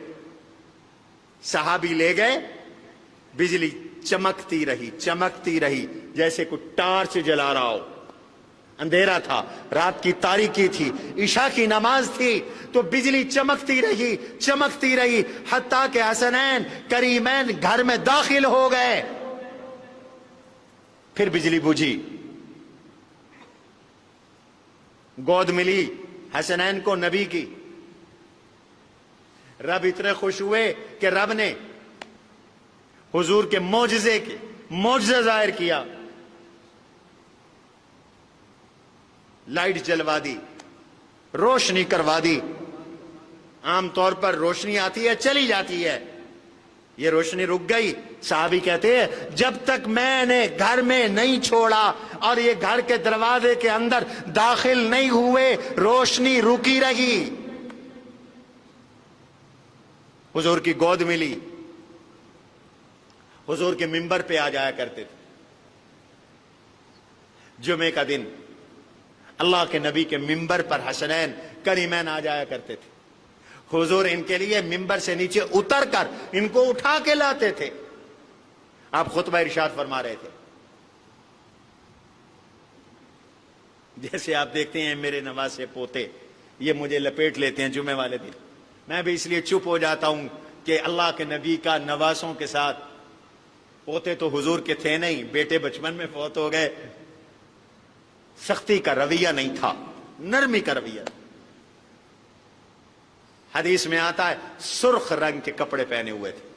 صحابی لے گئے، بجلی چمکتی رہی چمکتی رہی، جیسے کوئی ٹارچ جلا رہا ہو، اندھیرا تھا، رات کی تاریکی تھی، عشاء کی نماز تھی، تو بجلی چمکتی رہی حتیٰ کہ حسنین کریمین گھر میں داخل ہو گئے۔ پھر بجلی بجھی، گود ملی حسنین کو نبی کی۔ رب اتنے خوش ہوئے کہ رب نے حضور کے معجزہ ظاہر کیا، لائٹ جلوا دی، روشنی کروا دی۔ عام طور پر روشنی آتی ہے چلی جاتی ہے، یہ روشنی رک گئی۔ صحابی کہتے ہیں جب تک میں نے گھر میں نہیں چھوڑا اور یہ گھر کے دروازے کے اندر داخل نہیں ہوئے، روشنی رکی رہی۔ حضور کی گود ملی، حضور کے منبر پہ آ جایا کرتے تھے۔ جمعے کا دن اللہ کے نبی کے منبر پر حسنین کریمین آ جایا کرتے تھے، حضور ان کے لیے منبر سے نیچے اتر کر ان کو اٹھا کے لاتے تھے۔ آپ خطبہ ارشاد فرما رہے تھے، جیسے آپ دیکھتے ہیں میرے نواسے پوتے یہ مجھے لپیٹ لیتے ہیں جمعے والے دن، میں بھی اس لیے چپ ہو جاتا ہوں کہ اللہ کے نبی کا نواسوں کے ساتھ، پوتے تو حضور کے تھے نہیں، بیٹے بچپن میں فوت ہو گئے، سختی کا رویہ نہیں تھا، نرمی کا رویہ۔ حدیث میں آتا ہے سرخ رنگ کے کپڑے پہنے ہوئے تھے،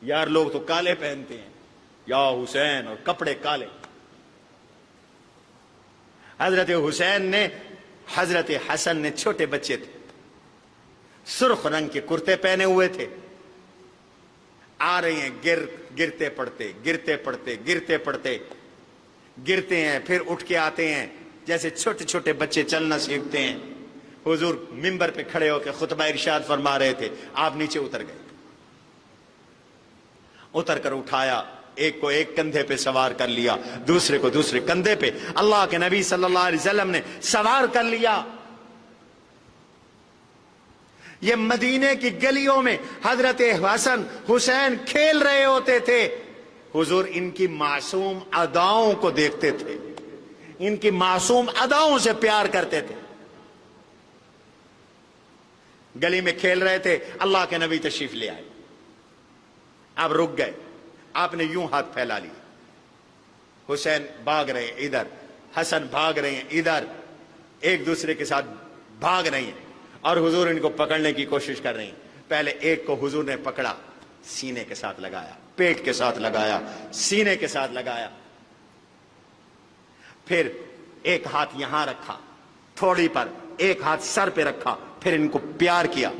یار لوگ تو کالے پہنتے ہیں، یا حسین اور کپڑے کالے۔ حضرت حسین نے، حضرت حسن نے، چھوٹے بچے تھے، سرخ رنگ کے کرتے پہنے ہوئے تھے، آ رہے ہیں گرتے پڑتے گرتے ہیں، پھر اٹھ کے آتے ہیں، جیسے چھوٹے چھوٹے بچے چلنا سیکھتے ہیں۔ حضور منبر پہ کھڑے ہو کے خطبہ ارشاد فرما رہے تھے، آپ نیچے اتر گئے، اتر کر اٹھایا، ایک کو ایک کندھے پہ سوار کر لیا، دوسرے کو دوسرے کندھے پہ اللہ کے نبی صلی اللہ علیہ وسلم نے سوار کر لیا۔ یہ مدینے کی گلیوں میں حضرت حسن حسین کھیل رہے ہوتے تھے، حضور ان کی معصوم اداؤں کو دیکھتے تھے، ان کی معصوم اداؤں سے پیار کرتے تھے۔ گلی میں کھیل رہے تھے، اللہ کے نبی تشریف لے آئے، آپ رک گئے، آپ نے یوں ہاتھ پھیلا لیے، حسین بھاگ رہے ہیں ادھر، حسن بھاگ رہے ہیں ادھر، ایک دوسرے کے ساتھ بھاگ رہے ہیں، اور حضور ان کو پکڑنے کی کوشش کر رہے ہیں۔ پہلے ایک کو حضور نے پکڑا، سینے کے ساتھ لگایا، پیٹ کے ساتھ لگایا، سینے کے ساتھ لگایا، پھر ایک ہاتھ یہاں رکھا تھوڑی پر، ایک ہاتھ سر پہ رکھا، پھر ان کو پیار کیا،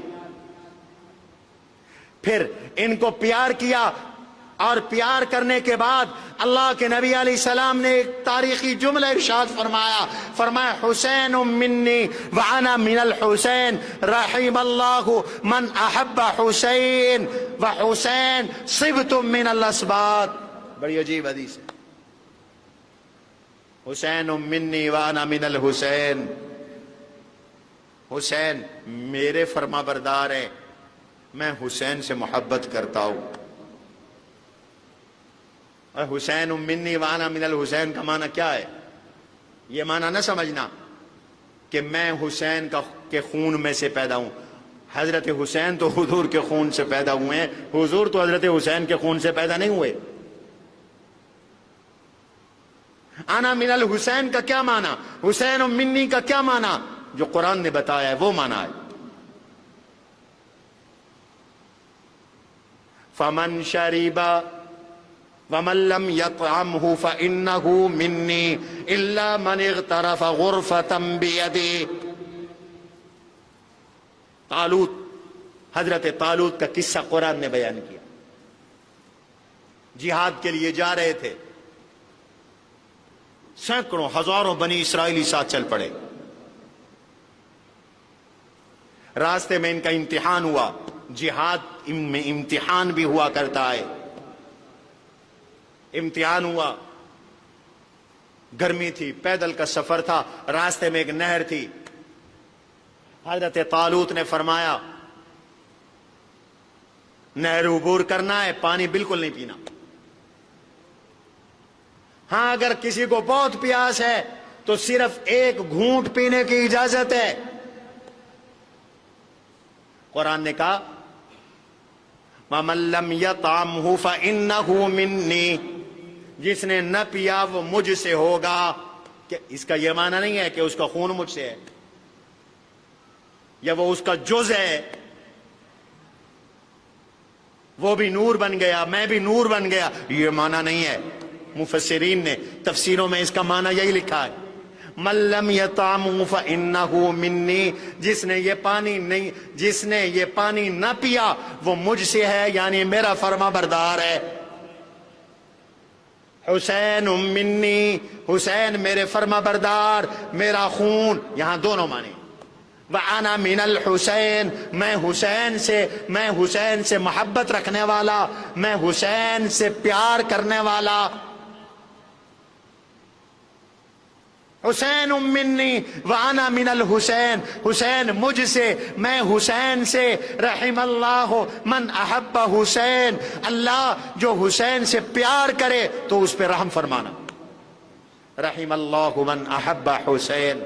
اور پیار کرنے کے بعد اللہ کے نبی علیہ السلام نے ایک تاریخی جملہ ارشاد فرمایا حسین منی وانا من الحسین رحم اللہ من احب حسین وحسین صبت من الاسباط۔ بڑی عجیب حدیث ہے، حسین منی وانا من الحسین، حسین میرے فرما بردار ہیں، میں حسین سے محبت کرتا ہوں۔ اور حسین منی وانا من الحسین کا معنی کیا ہے؟ یہ معنی نہ سمجھنا کہ میں حسین کے خون میں سے پیدا ہوں. حضرت حسین تو حضور کے خون سے پیدا ہوئے ہیں، حضور تو حضرت حسین کے خون سے پیدا نہیں ہوئے. انا من الحسین کا کیا معنی، حسین منی کا کیا معنی؟ جو قرآن نے بتایا ہے وہ معنی ہے. فمن شرب ومن لم يطعمه فإنه مني إلا من اغترف غرفة بيده. طالوت، حضرت طالوت کا قصہ قرآن نے بیان کیا. جہاد کے لیے جا رہے تھے، سینکڑوں ہزاروں بنی اسرائیلی ساتھ چل پڑے. راستے میں ان کا امتحان ہوا. جہاد میں امتحان بھی ہوا کرتا ہے. امتحان ہوا، گرمی تھی، پیدل کا سفر تھا، راستے میں ایک نہر تھی. حضرت طالوت نے فرمایا نہر عبور کرنا ہے، پانی بالکل نہیں پینا. ہاں اگر کسی کو بہت پیاس ہے تو صرف ایک گھونٹ پینے کی اجازت ہے. قرآن نے کہا وَمَن لَّمْ يَطْعَمْهُ فَإِنَّهُ مِنِّي، جس نے نہ پیا وہ مجھ سے ہوگا. کہ اس کا یہ معنی نہیں ہے کہ اس کا خون مجھ سے ہے یا وہ اس کا جز ہے، وہ بھی نور بن گیا میں بھی نور بن گیا، یہ معنی نہیں ہے. مفسرین نے تفسیروں میں اس کا معنی یہی لکھا ہے من لم یطعمہ فإنہ منی، جس نے یہ پانی نہ پیا وہ مجھ سے ہے، یعنی میرا فرما بردار ہے. حسین منی، حسین میرے فرما بردار، میرا خون، یہاں دونوں معنی. وَأَنَا مِنَ الْحُسَيْن، میں حسین سے محبت رکھنے والا، میں حسین سے پیار کرنے والا. حسین منی وَأَنَا مِنَ الْحُسَيْن، حسین مجھ سے، میں حسین سے. رحم اللہ من احب حسین، اللہ جو حسین سے پیار کرے تو اس پہ رحم فرمانا. رحم اللہ من احب حسین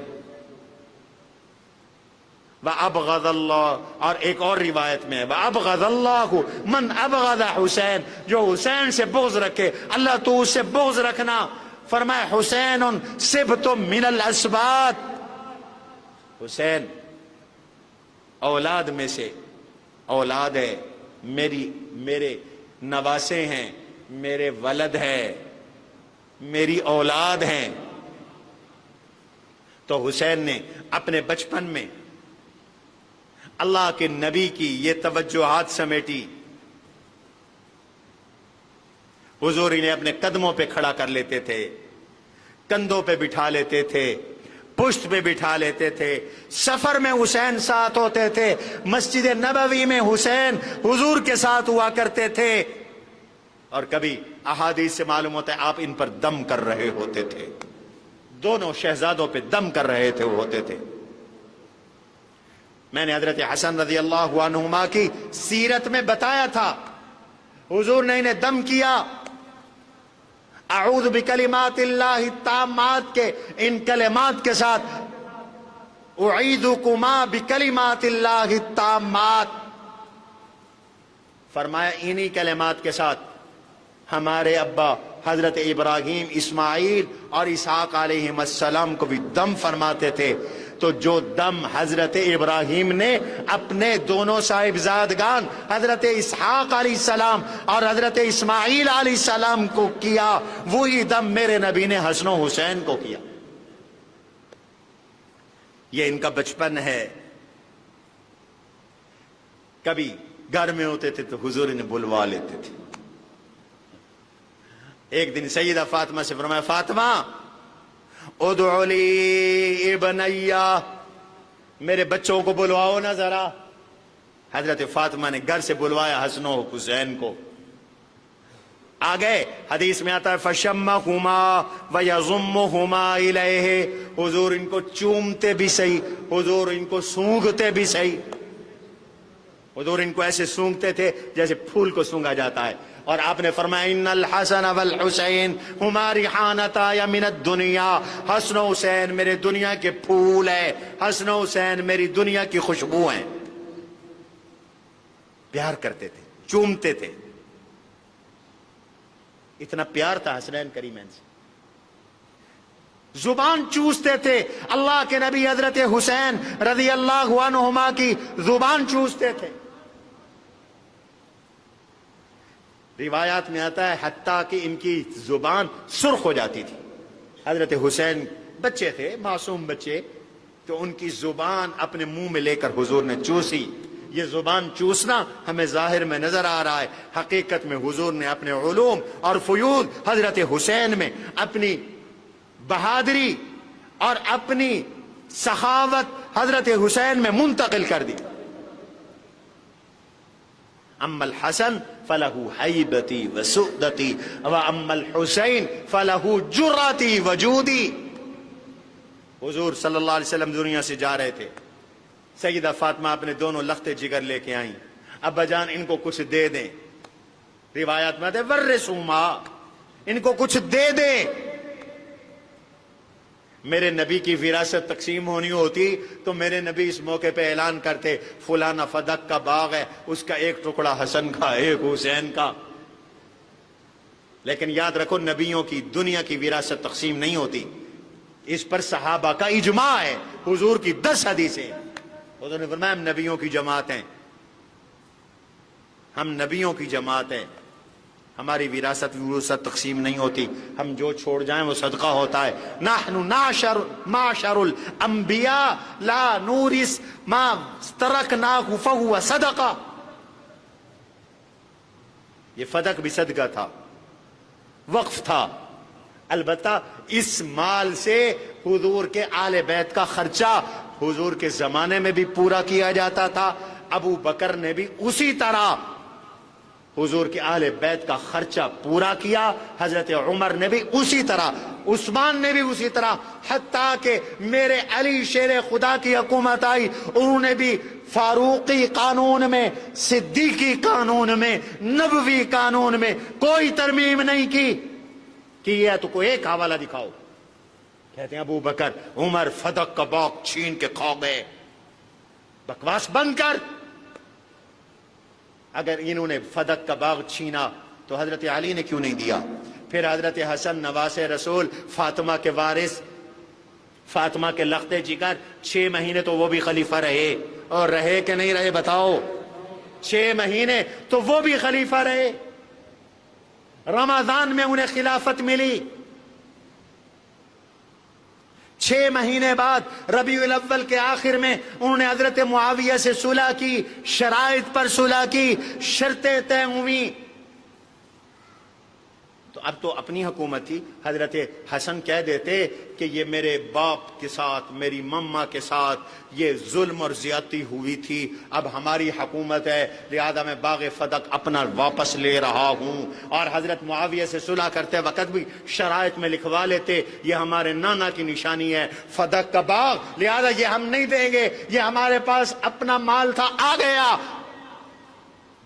وَأَبْغَضَ اللہ، اور ایک اور روایت میں وَأَبْغَضَ اللہ من أَبْغَضَ حسین، جو حسین سے بغض رکھے اللہ تو اس سے بغض رکھنا. فرمائے حسین صبت من الاسباط، حسین اولاد میں سے اولاد ہے میرے نواسے ہیں، میرے ولد ہے، میری اولاد ہیں. تو حسین نے اپنے بچپن میں اللہ کے نبی کی یہ توجہات سمیٹی. حضور انہیں اپنے قدموں پہ کھڑا کر لیتے تھے، کندھوں پہ بٹھا لیتے تھے، پشت پہ بٹھا لیتے تھے. سفر میں حسین ساتھ ہوتے تھے، مسجد نبوی میں حسین حضور کے ساتھ ہوا کرتے تھے. اور کبھی احادیث سے معلوم ہوتا ہے آپ ان پر دم کر رہے ہوتے تھے، دونوں شہزادوں پہ دم کر رہے تھے ہوتے تھے. میں نے حضرت حسن رضی اللہ عنہما کی سیرت میں بتایا تھا، حضور نے انہیں دم کیا. اعوذ بکلمات اللہ التامات کے ان کلمات کے ساتھ، اعیذکما بکلمات اللہ التامات، فرمایا انہی کلمات کے ساتھ ہمارے ابا حضرت ابراہیم، اسماعیل اور اسحاق علیہ السلام کو بھی دم فرماتے تھے. تو جو دم حضرت ابراہیم نے اپنے دونوں صاحبزادگان حضرت اسحاق علیہ السلام اور حضرت اسماعیل علیہ السلام کو کیا، وہی دم میرے نبی نے حسن و حسین کو کیا. یہ ان کا بچپن ہے. کبھی گھر میں ہوتے تھے تو حضور انہیں بلوا لیتے تھے. ایک دن سیدہ فاطمہ سے فرمایا فاطمہ ادعو لی ابنیہ، میرے بچوں کو بلواؤ نا ذرا. حضرت فاطمہ نے گھر سے بلوایا حسن و حسین کو. آگئے حدیث میں آتا ہے فَشَمَّهُمَا وَيَضُمُّهُمَا إِلَيْهِ، حضور ان کو چومتے بھی صحیح، حضور ان کو سونگھتے بھی صحیح. حضور ان کو ایسے سونگتے تھے جیسے پھول کو سونگا جاتا ہے. اور آپ نے فرمایا ان الحسن والحسین ہما ریحانتا من الدنیا، حسن و حسین میرے دنیا کے پھول ہے، حسن و حسین میری دنیا کی خوشبو ہیں۔ پیار کرتے تھے، چومتے تھے، اتنا پیار تھا حسنین کریمین سے، زبان چوستے تھے۔ اللہ کے نبی حضرت حسین رضی اللہ عنہما کی زبان چوستے تھے۔ روایات میں آتا ہے حتیٰ کہ ان کی زبان سرخ ہو جاتی تھی۔ حضرت حسین بچے تھے، معصوم بچے، تو ان کی زبان اپنے منہ میں لے کر حضور نے چوسی۔ یہ زبان چوسنا ہمیں ظاہر میں نظر آ رہا ہے، حقیقت میں حضور نے اپنے علوم اور فیوض حضرت حسین میں، اپنی بہادری اور اپنی سخاوت حضرت حسین میں منتقل کر دی۔ اما الحسن فلہ حیبتی وسعدتی واما الحسین فلہ جرتی وجودی۔ حضور صلی اللہ علیہ وسلم دنیا سے جا رہے تھے، سیدہ فاطمہ اپنے دونوں لخت جگر لے کے آئیں، ابا جان ان کو کچھ دے دیں۔ روایات میں آتے ورثوا ما، ان کو کچھ دے دیں۔ میرے نبی کی وراثت تقسیم ہونی ہوتی تو میرے نبی اس موقع پہ اعلان کرتے فلانا فدق کا باغ ہے، اس کا ایک ٹکڑا حسن کا، ایک حسین کا۔ لیکن یاد رکھو نبیوں کی دنیا کی وراثت تقسیم نہیں ہوتی، اس پر صحابہ کا اجماع ہے، حضور کی 10 حدیثیں۔ حضور نے فرمایا ہم نبیوں کی جماعت ہیں، ہم نبیوں کی جماعت ہیں، ہماری وراثت تقسیم نہیں ہوتی، ہم جو چھوڑ جائیں وہ صدقہ ہوتا ہے۔ نحن معشر الانبیاء لا نورث ما ترکناہ فہو صدقہ۔ یہ فدق بھی صدقہ تھا، وقف تھا۔ البتہ اس مال سے حضور کے آل بیت کا خرچہ حضور کے زمانے میں بھی پورا کیا جاتا تھا، ابو بکر نے بھی اسی طرح حضور کے اہل بیت کا خرچہ پورا کیا، حضرت عمر نے بھی اسی طرح، عثمان نے بھی اسی طرح، حتیٰ کہ میرے علی شیر خدا کی حکومت آئی، انہوں نے بھی فاروقی قانون میں، صدیقی قانون میں، نبوی قانون میں کوئی ترمیم نہیں کی ہے تو کوئی ایک حوالہ دکھاؤ۔ کہتے ہیں ابو بکر عمر فدق کا باغ چھین کے کھا گئے۔ بکواس بند کر۔ اگر انہوں نے فدق کا باغ چھینا تو حضرت علی نے کیوں نہیں دیا؟ پھر حضرت حسن نواز رسول، فاطمہ کے وارث، فاطمہ کے لخت جگر، 6 مہینے تو وہ بھی خلیفہ رہے، اور رہے کہ نہیں رہے بتاؤ؟ 6 مہینے تو وہ بھی خلیفہ رہے۔ رمضان میں انہیں خلافت ملی، 6 مہینے بعد ربیع الاول کے آخر میں انہوں نے حضرت معاویہ سے صلح کی، شرائط پر صلح کی، شرطیں طے ہوئیں۔ تو اب تو اپنی حکومت تھی، حضرت حسن کہہ دیتے کہ یہ میرے باپ کے ساتھ، میری مما کے ساتھ یہ ظلم اور زیادتی ہوئی تھی، اب ہماری حکومت ہے، لہذا میں باغ فدق اپنا واپس لے رہا ہوں۔ اور حضرت معاویہ سے صلح کرتے وقت بھی شرائط میں لکھوا لیتے یہ ہمارے نانا کی نشانی ہے فدق کا باغ، لہذا یہ ہم نہیں دیں گے، یہ ہمارے پاس اپنا مال تھا، آ گیا۔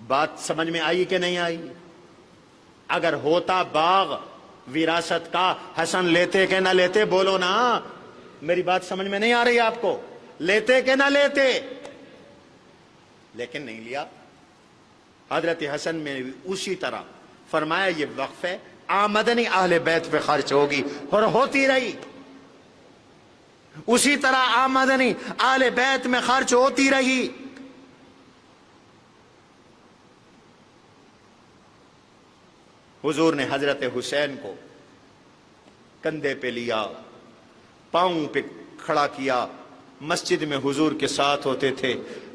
بات سمجھ میں آئی کہ نہیں آئی؟ اگر ہوتا باغ وراثت کا، حسن لیتے کہ نہ لیتے؟ بولو نا، میری بات سمجھ میں نہیں آ رہی آپ کو؟ لیتے کہ نہ لیتے؟ لیکن نہیں لیا۔ حضرت حسن میں بھی اسی طرح فرمایا یہ وقف ہے، آمدنی اہل بیت پہ خرچ ہوگی، اور ہوتی رہی۔ اسی طرح آمدنی اہل بیت میں خرچ ہوتی رہی۔ حضور نے حضرت حسین کو کندھے پہ لیا، پاؤں پہ کھڑا کیا، مسجد میں حضور کے ساتھ ہوتے تھے،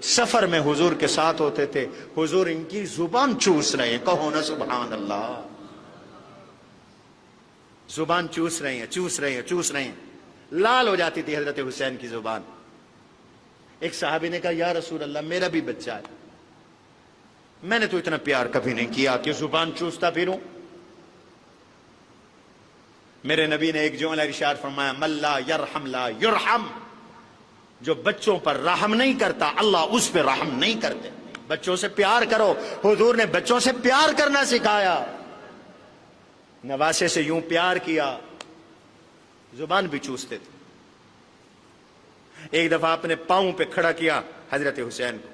سفر میں حضور کے ساتھ ہوتے تھے، حضور ان کی زبان چوس رہے ہیں، کہو نا سبحان اللہ۔ زبان چوس رہے ہیں، چوس رہے ہیں، چوس رہے ہیں، لال ہو جاتی تھی حضرت حسین کی زبان۔ ایک صحابی نے کہا یا رسول اللہ میرا بھی بچہ ہے، میں نے تو اتنا پیار کبھی نہیں کیا کہ زبان چوستا پھروں۔ میرے نبی نے ایک جملہ ارشاد فرمایا من لا یرحم لا یرحم، جو بچوں پر رحم نہیں کرتا اللہ اس پہ رحم نہیں کرتے۔ بچوں سے پیار کرو. حضور نے بچوں سے پیار کرنا سکھایا. نواسے سے یوں پیار کیا زبان بھی چوستے تھے. ایک دفعہ اپنے پاؤں پہ کھڑا کیا حضرت حسین کو,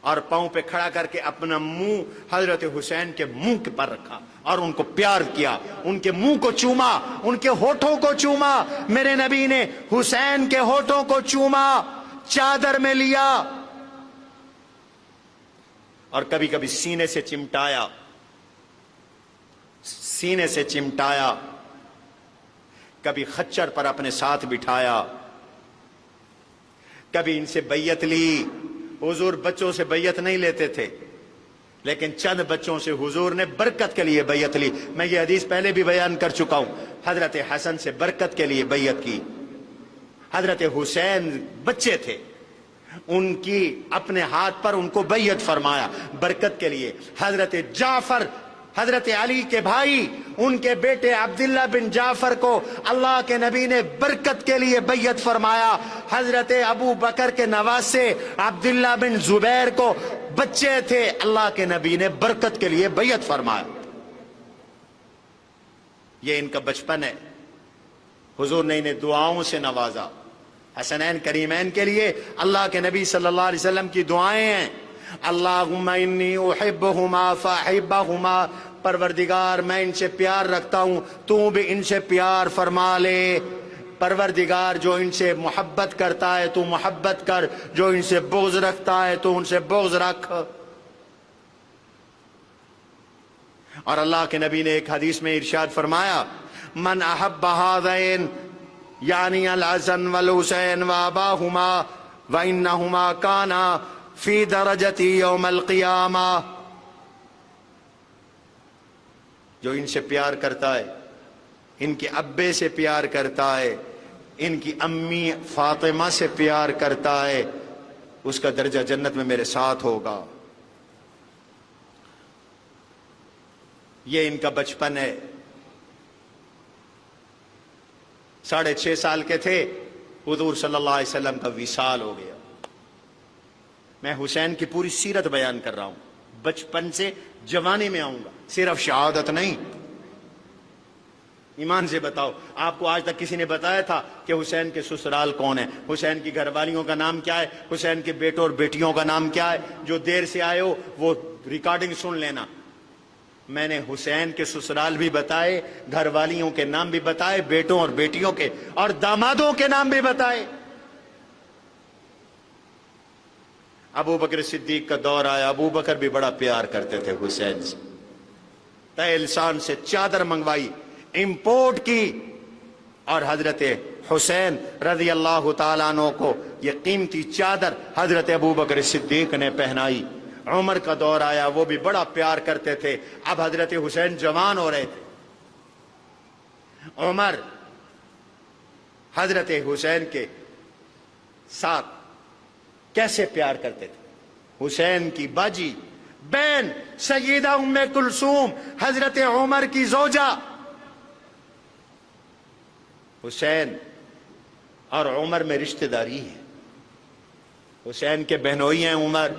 اور پاؤں پہ کھڑا کر کے اپنا منہ حضرت حسین کے منہ کے پر رکھا اور ان کو پیار کیا, ان کے منہ کو چوما, ان کے ہونٹوں کو چوما. میرے نبی نے حسین کے ہونٹوں کو چوما, چادر میں لیا, اور کبھی کبھی سینے سے چمٹایا, سینے سے چمٹایا, کبھی خچر پر اپنے ساتھ بٹھایا, کبھی ان سے بیعت لی. حضور بچوں سے بیعت نہیں لیتے تھے, لیکن چند بچوں سے حضور نے برکت کے لیے بیعت لی. میں یہ حدیث پہلے بھی بیان کر چکا ہوں. حضرت حسن سے برکت کے لیے بیعت کی. حضرت حسین بچے تھے, ان کی اپنے ہاتھ پر ان کو بیعت فرمایا برکت کے لیے. حضرت جعفر, حضرت علی کے بھائی, ان کے بیٹے عبداللہ بن جعفر کو اللہ کے نبی نے برکت کے لیے بیعت فرمایا. حضرت ابو بکر کے نواسے عبداللہ بن زبیر کو بچے تھے, اللہ کے نبی نے برکت کے لیے بیعت فرمایا. یہ ان کا بچپن ہے. حضور نے انہیں دعاؤں سے نوازا. حسنین کریمین کے لیے اللہ کے نبی صلی اللہ علیہ وسلم کی دعائیں ہیں. اللہم انی احبہما فاحبہما, پروردگار میں ان سے پیار رکھتا ہوں, تو بھی ان سے پیار فرما لے. پروردگار جو ان سے محبت کرتا ہے تو محبت کر, جو ان سے بغض رکھتا ہے تو ان سے بغض رکھ. اور اللہ کے نبی نے ایک حدیث میں ارشاد فرمایا, من احب ہذین یعنی الحسن والحسین واباہما وانہما کانا فی درجتی یوم القیامہ. جو ان سے پیار کرتا ہے, ان کے ابے سے پیار کرتا ہے, ان کی امی فاطمہ سے پیار کرتا ہے, اس کا درجہ جنت میں میرے ساتھ ہوگا. یہ ان کا بچپن ہے. 6.5 سال کے تھے, حضور صلی اللہ علیہ وسلم کا وصال ہو گیا. میں حسین کی پوری سیرت بیان کر رہا ہوں, بچپن سے جوانی میں آؤں گا, صرف شہادت نہیں. ایمان سے بتاؤ, آپ کو آج تک کسی نے بتایا تھا کہ حسین کے سسرال کون ہے, حسین کی گھر والیوں کا نام کیا ہے, حسین کے بیٹوں اور بیٹیوں کا نام کیا ہے؟ جو دیر سے آئے ہو وہ ریکارڈنگ سن لینا. میں نے حسین کے سسرال بھی بتائے, گھر والیوں کے نام بھی بتائے, بیٹوں اور بیٹیوں کے اور دامادوں کے نام بھی بتائے. ابو بکر صدیق کا دور آیا, ابو بکر بھی بڑا پیار کرتے تھے حسین سے. تہ لسان سے چادر منگوائی, امپورٹ کی, اور حضرت حسین رضی اللہ تعالیٰ عنہ کو یہ قیمتی چادر حضرت ابو بکر صدیق نے پہنائی. عمر کا دور آیا, وہ بھی بڑا پیار کرتے تھے. اب حضرت حسین جوان ہو رہے تھے. عمر حضرت حسین کے ساتھ کیسے پیار کرتے تھے. حسین کی باجی بہن سیدہ ام کلثوم حضرت عمر کی زوجہ. حسین اور عمر میں رشتہ داری ہے. حسین کے بہنوئی ہیں عمر,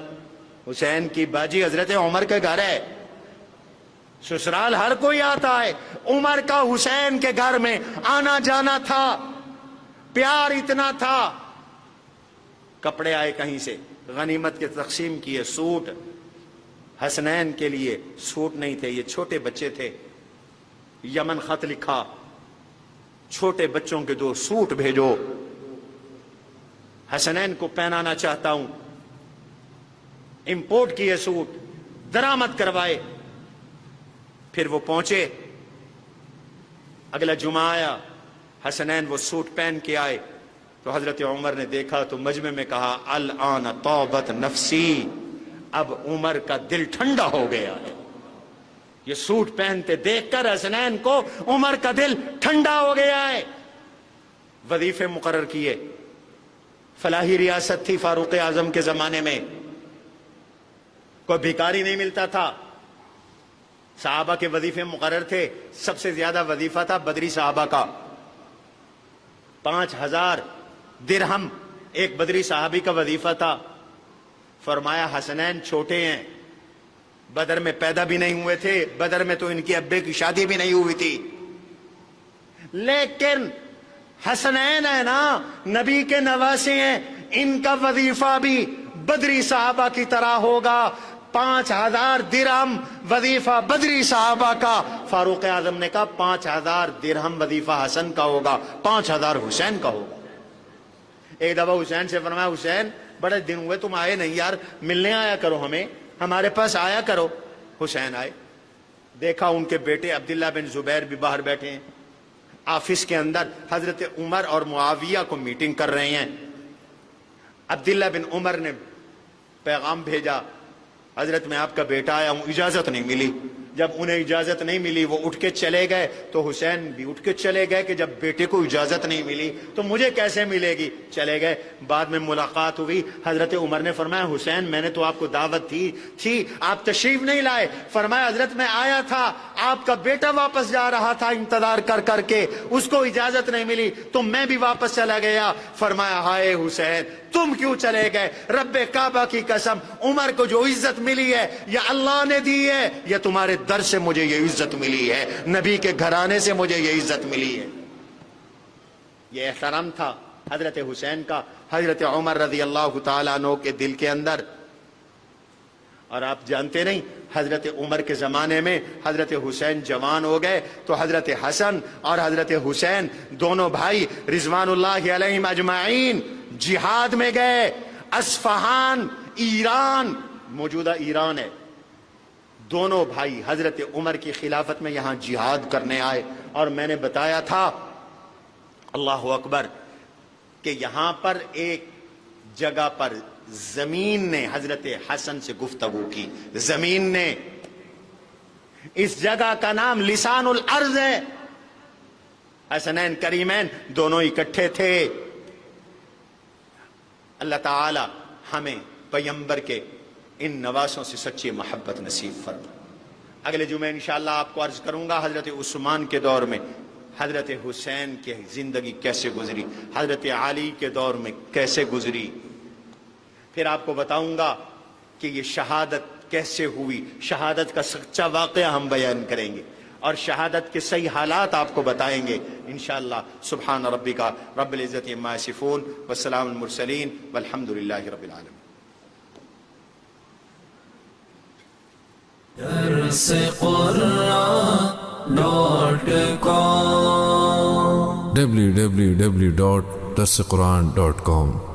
حسین کی باجی حضرت عمر کے گھر ہے. سسرال ہر کوئی آتا ہے, عمر کا حسین کے گھر میں آنا جانا تھا, پیار اتنا تھا. کپڑے آئے کہیں سے, غنیمت کے تقسیم کیے, سوٹ. حسنین کے لیے سوٹ نہیں تھے, یہ چھوٹے بچے تھے. یمن خط لکھا, چھوٹے بچوں کے 2 سوٹ بھیجو, حسنین کو پہنانا چاہتا ہوں. امپورٹ کیے سوٹ, درآمد کروائے. پھر وہ پہنچے, اگلا جمعہ آیا, حسنین وہ سوٹ پہن کے آئے تو حضرت عمر نے دیکھا تو مجمع میں کہا الآن طابت نفسی, اب عمر کا دل ٹھنڈا ہو گیا ہے. یہ سوٹ پہنتے دیکھ کر حسنین کو عمر کا دل ٹھنڈا ہو گیا ہے. وظیفے مقرر کیے. فلاحی ریاست تھی فاروق اعظم کے زمانے میں, کوئی بھکاری نہیں ملتا تھا. صحابہ کے وظیفے مقرر تھے. سب سے زیادہ وظیفہ تھا بدری صحابہ کا, 5000 درہم ایک بدری صحابی کا وظیفہ تھا. فرمایا حسنین چھوٹے ہیں، بدر میں پیدا بھی نہیں ہوئے تھے، بدر میں تو ان کے ابے کی شادی بھی نہیں ہوئی تھی، لیکن حسنین ہے نا، نبی کے نواسے ہیں، ان کا وظیفہ بھی بدری صحابہ کی طرح ہوگا۔ 5000 درہم وظیفہ بدری صحابہ کا۔ فاروق اعظم نے کہا 5000 درہم وظیفہ حسن کا ہوگا، 5000 حسین کا ہوگا۔ ایک دفعہ حسین سے فرمایا حسین بڑے دن ہوئے تم آئے نہیں یار، ملنے آیا کرو، ہمیں ہمارے پاس آیا کرو۔ حسین آئے، دیکھا ان کے بیٹے عبداللہ بن زبیر بھی باہر بیٹھے ہیں، آفس کے اندر حضرت عمر اور معاویہ کو میٹنگ کر رہے ہیں۔ عبداللہ بن عمر نے پیغام بھیجا، حضرت میں آپ کا بیٹا آیا ہوں، اجازت نہیں ملی۔ جب انہیں اجازت نہیں ملی وہ اٹھ کے چلے گئے، تو حسین بھی اٹھ کے چلے گئے کہ جب بیٹے کو اجازت نہیں ملی تو مجھے کیسے ملے گی، چلے گئے۔ بعد میں ملاقات ہوئی، حضرت عمر نے فرمایا حسین میں نے تو آپ کو دعوت تھی آپ تشریف نہیں لائے۔ فرمایا حضرت میں آیا تھا، آپ کا بیٹا واپس جا رہا تھا انتظار کر کر کے، اس کو اجازت نہیں ملی تو میں بھی واپس چلا گیا۔ فرمایا ہائے حسین تم کیوں چلے گئے؟ رب کعبہ کی قسم، عمر کو جو عزت ملی ہے یا اللہ نے دی ہے یا تمہارے در سے مجھے یہ عزت ملی ہے، نبی کے گھرانے سے مجھے یہ عزت ملی ہے۔ یہ احترام تھا حضرت حسین کا حضرت عمر رضی اللہ تعالیٰ عنہ کے دل کے اندر۔ اور آپ جانتے نہیں حضرت عمر کے زمانے میں حضرت حسین جوان ہو گئے تو حضرت حسن اور حضرت حسین دونوں بھائی رضوان اللہ علیہم اجمعین جہاد میں گئے۔ اصفہان ایران، موجودہ ایران ہے، دونوں بھائی حضرت عمر کی خلافت میں یہاں جہاد کرنے آئے۔ اور میں نے بتایا تھا اللہ اکبر کہ یہاں پر ایک جگہ پر زمین نے حضرت حسن سے گفتگو کی، زمین نے، اس جگہ کا نام لسان الارض ہے۔ حسنین کریمین دونوں اکٹھے تھے۔ اللہ تعالی ہمیں پیغمبر کے ان نواسوں سے سچی محبت نصیب فرما۔ اگلے جمعے انشاءاللہ آپ کو عرض کروں گا حضرت عثمان کے دور میں حضرت حسین کی زندگی کیسے گزری، حضرت علی کے دور میں کیسے گزری، پھر آپ کو بتاؤں گا کہ یہ شہادت کیسے ہوئی، شہادت کا سچا واقعہ ہم بیان کریں گے اور شہادت کے صحیح حالات آپ کو بتائیں گے انشاءاللہ۔ سبحان ربک رب العزت عما یصفون والسلام المرسلین والحمد للہ رب العالمین۔ درس قرآن .com www.darsequran.com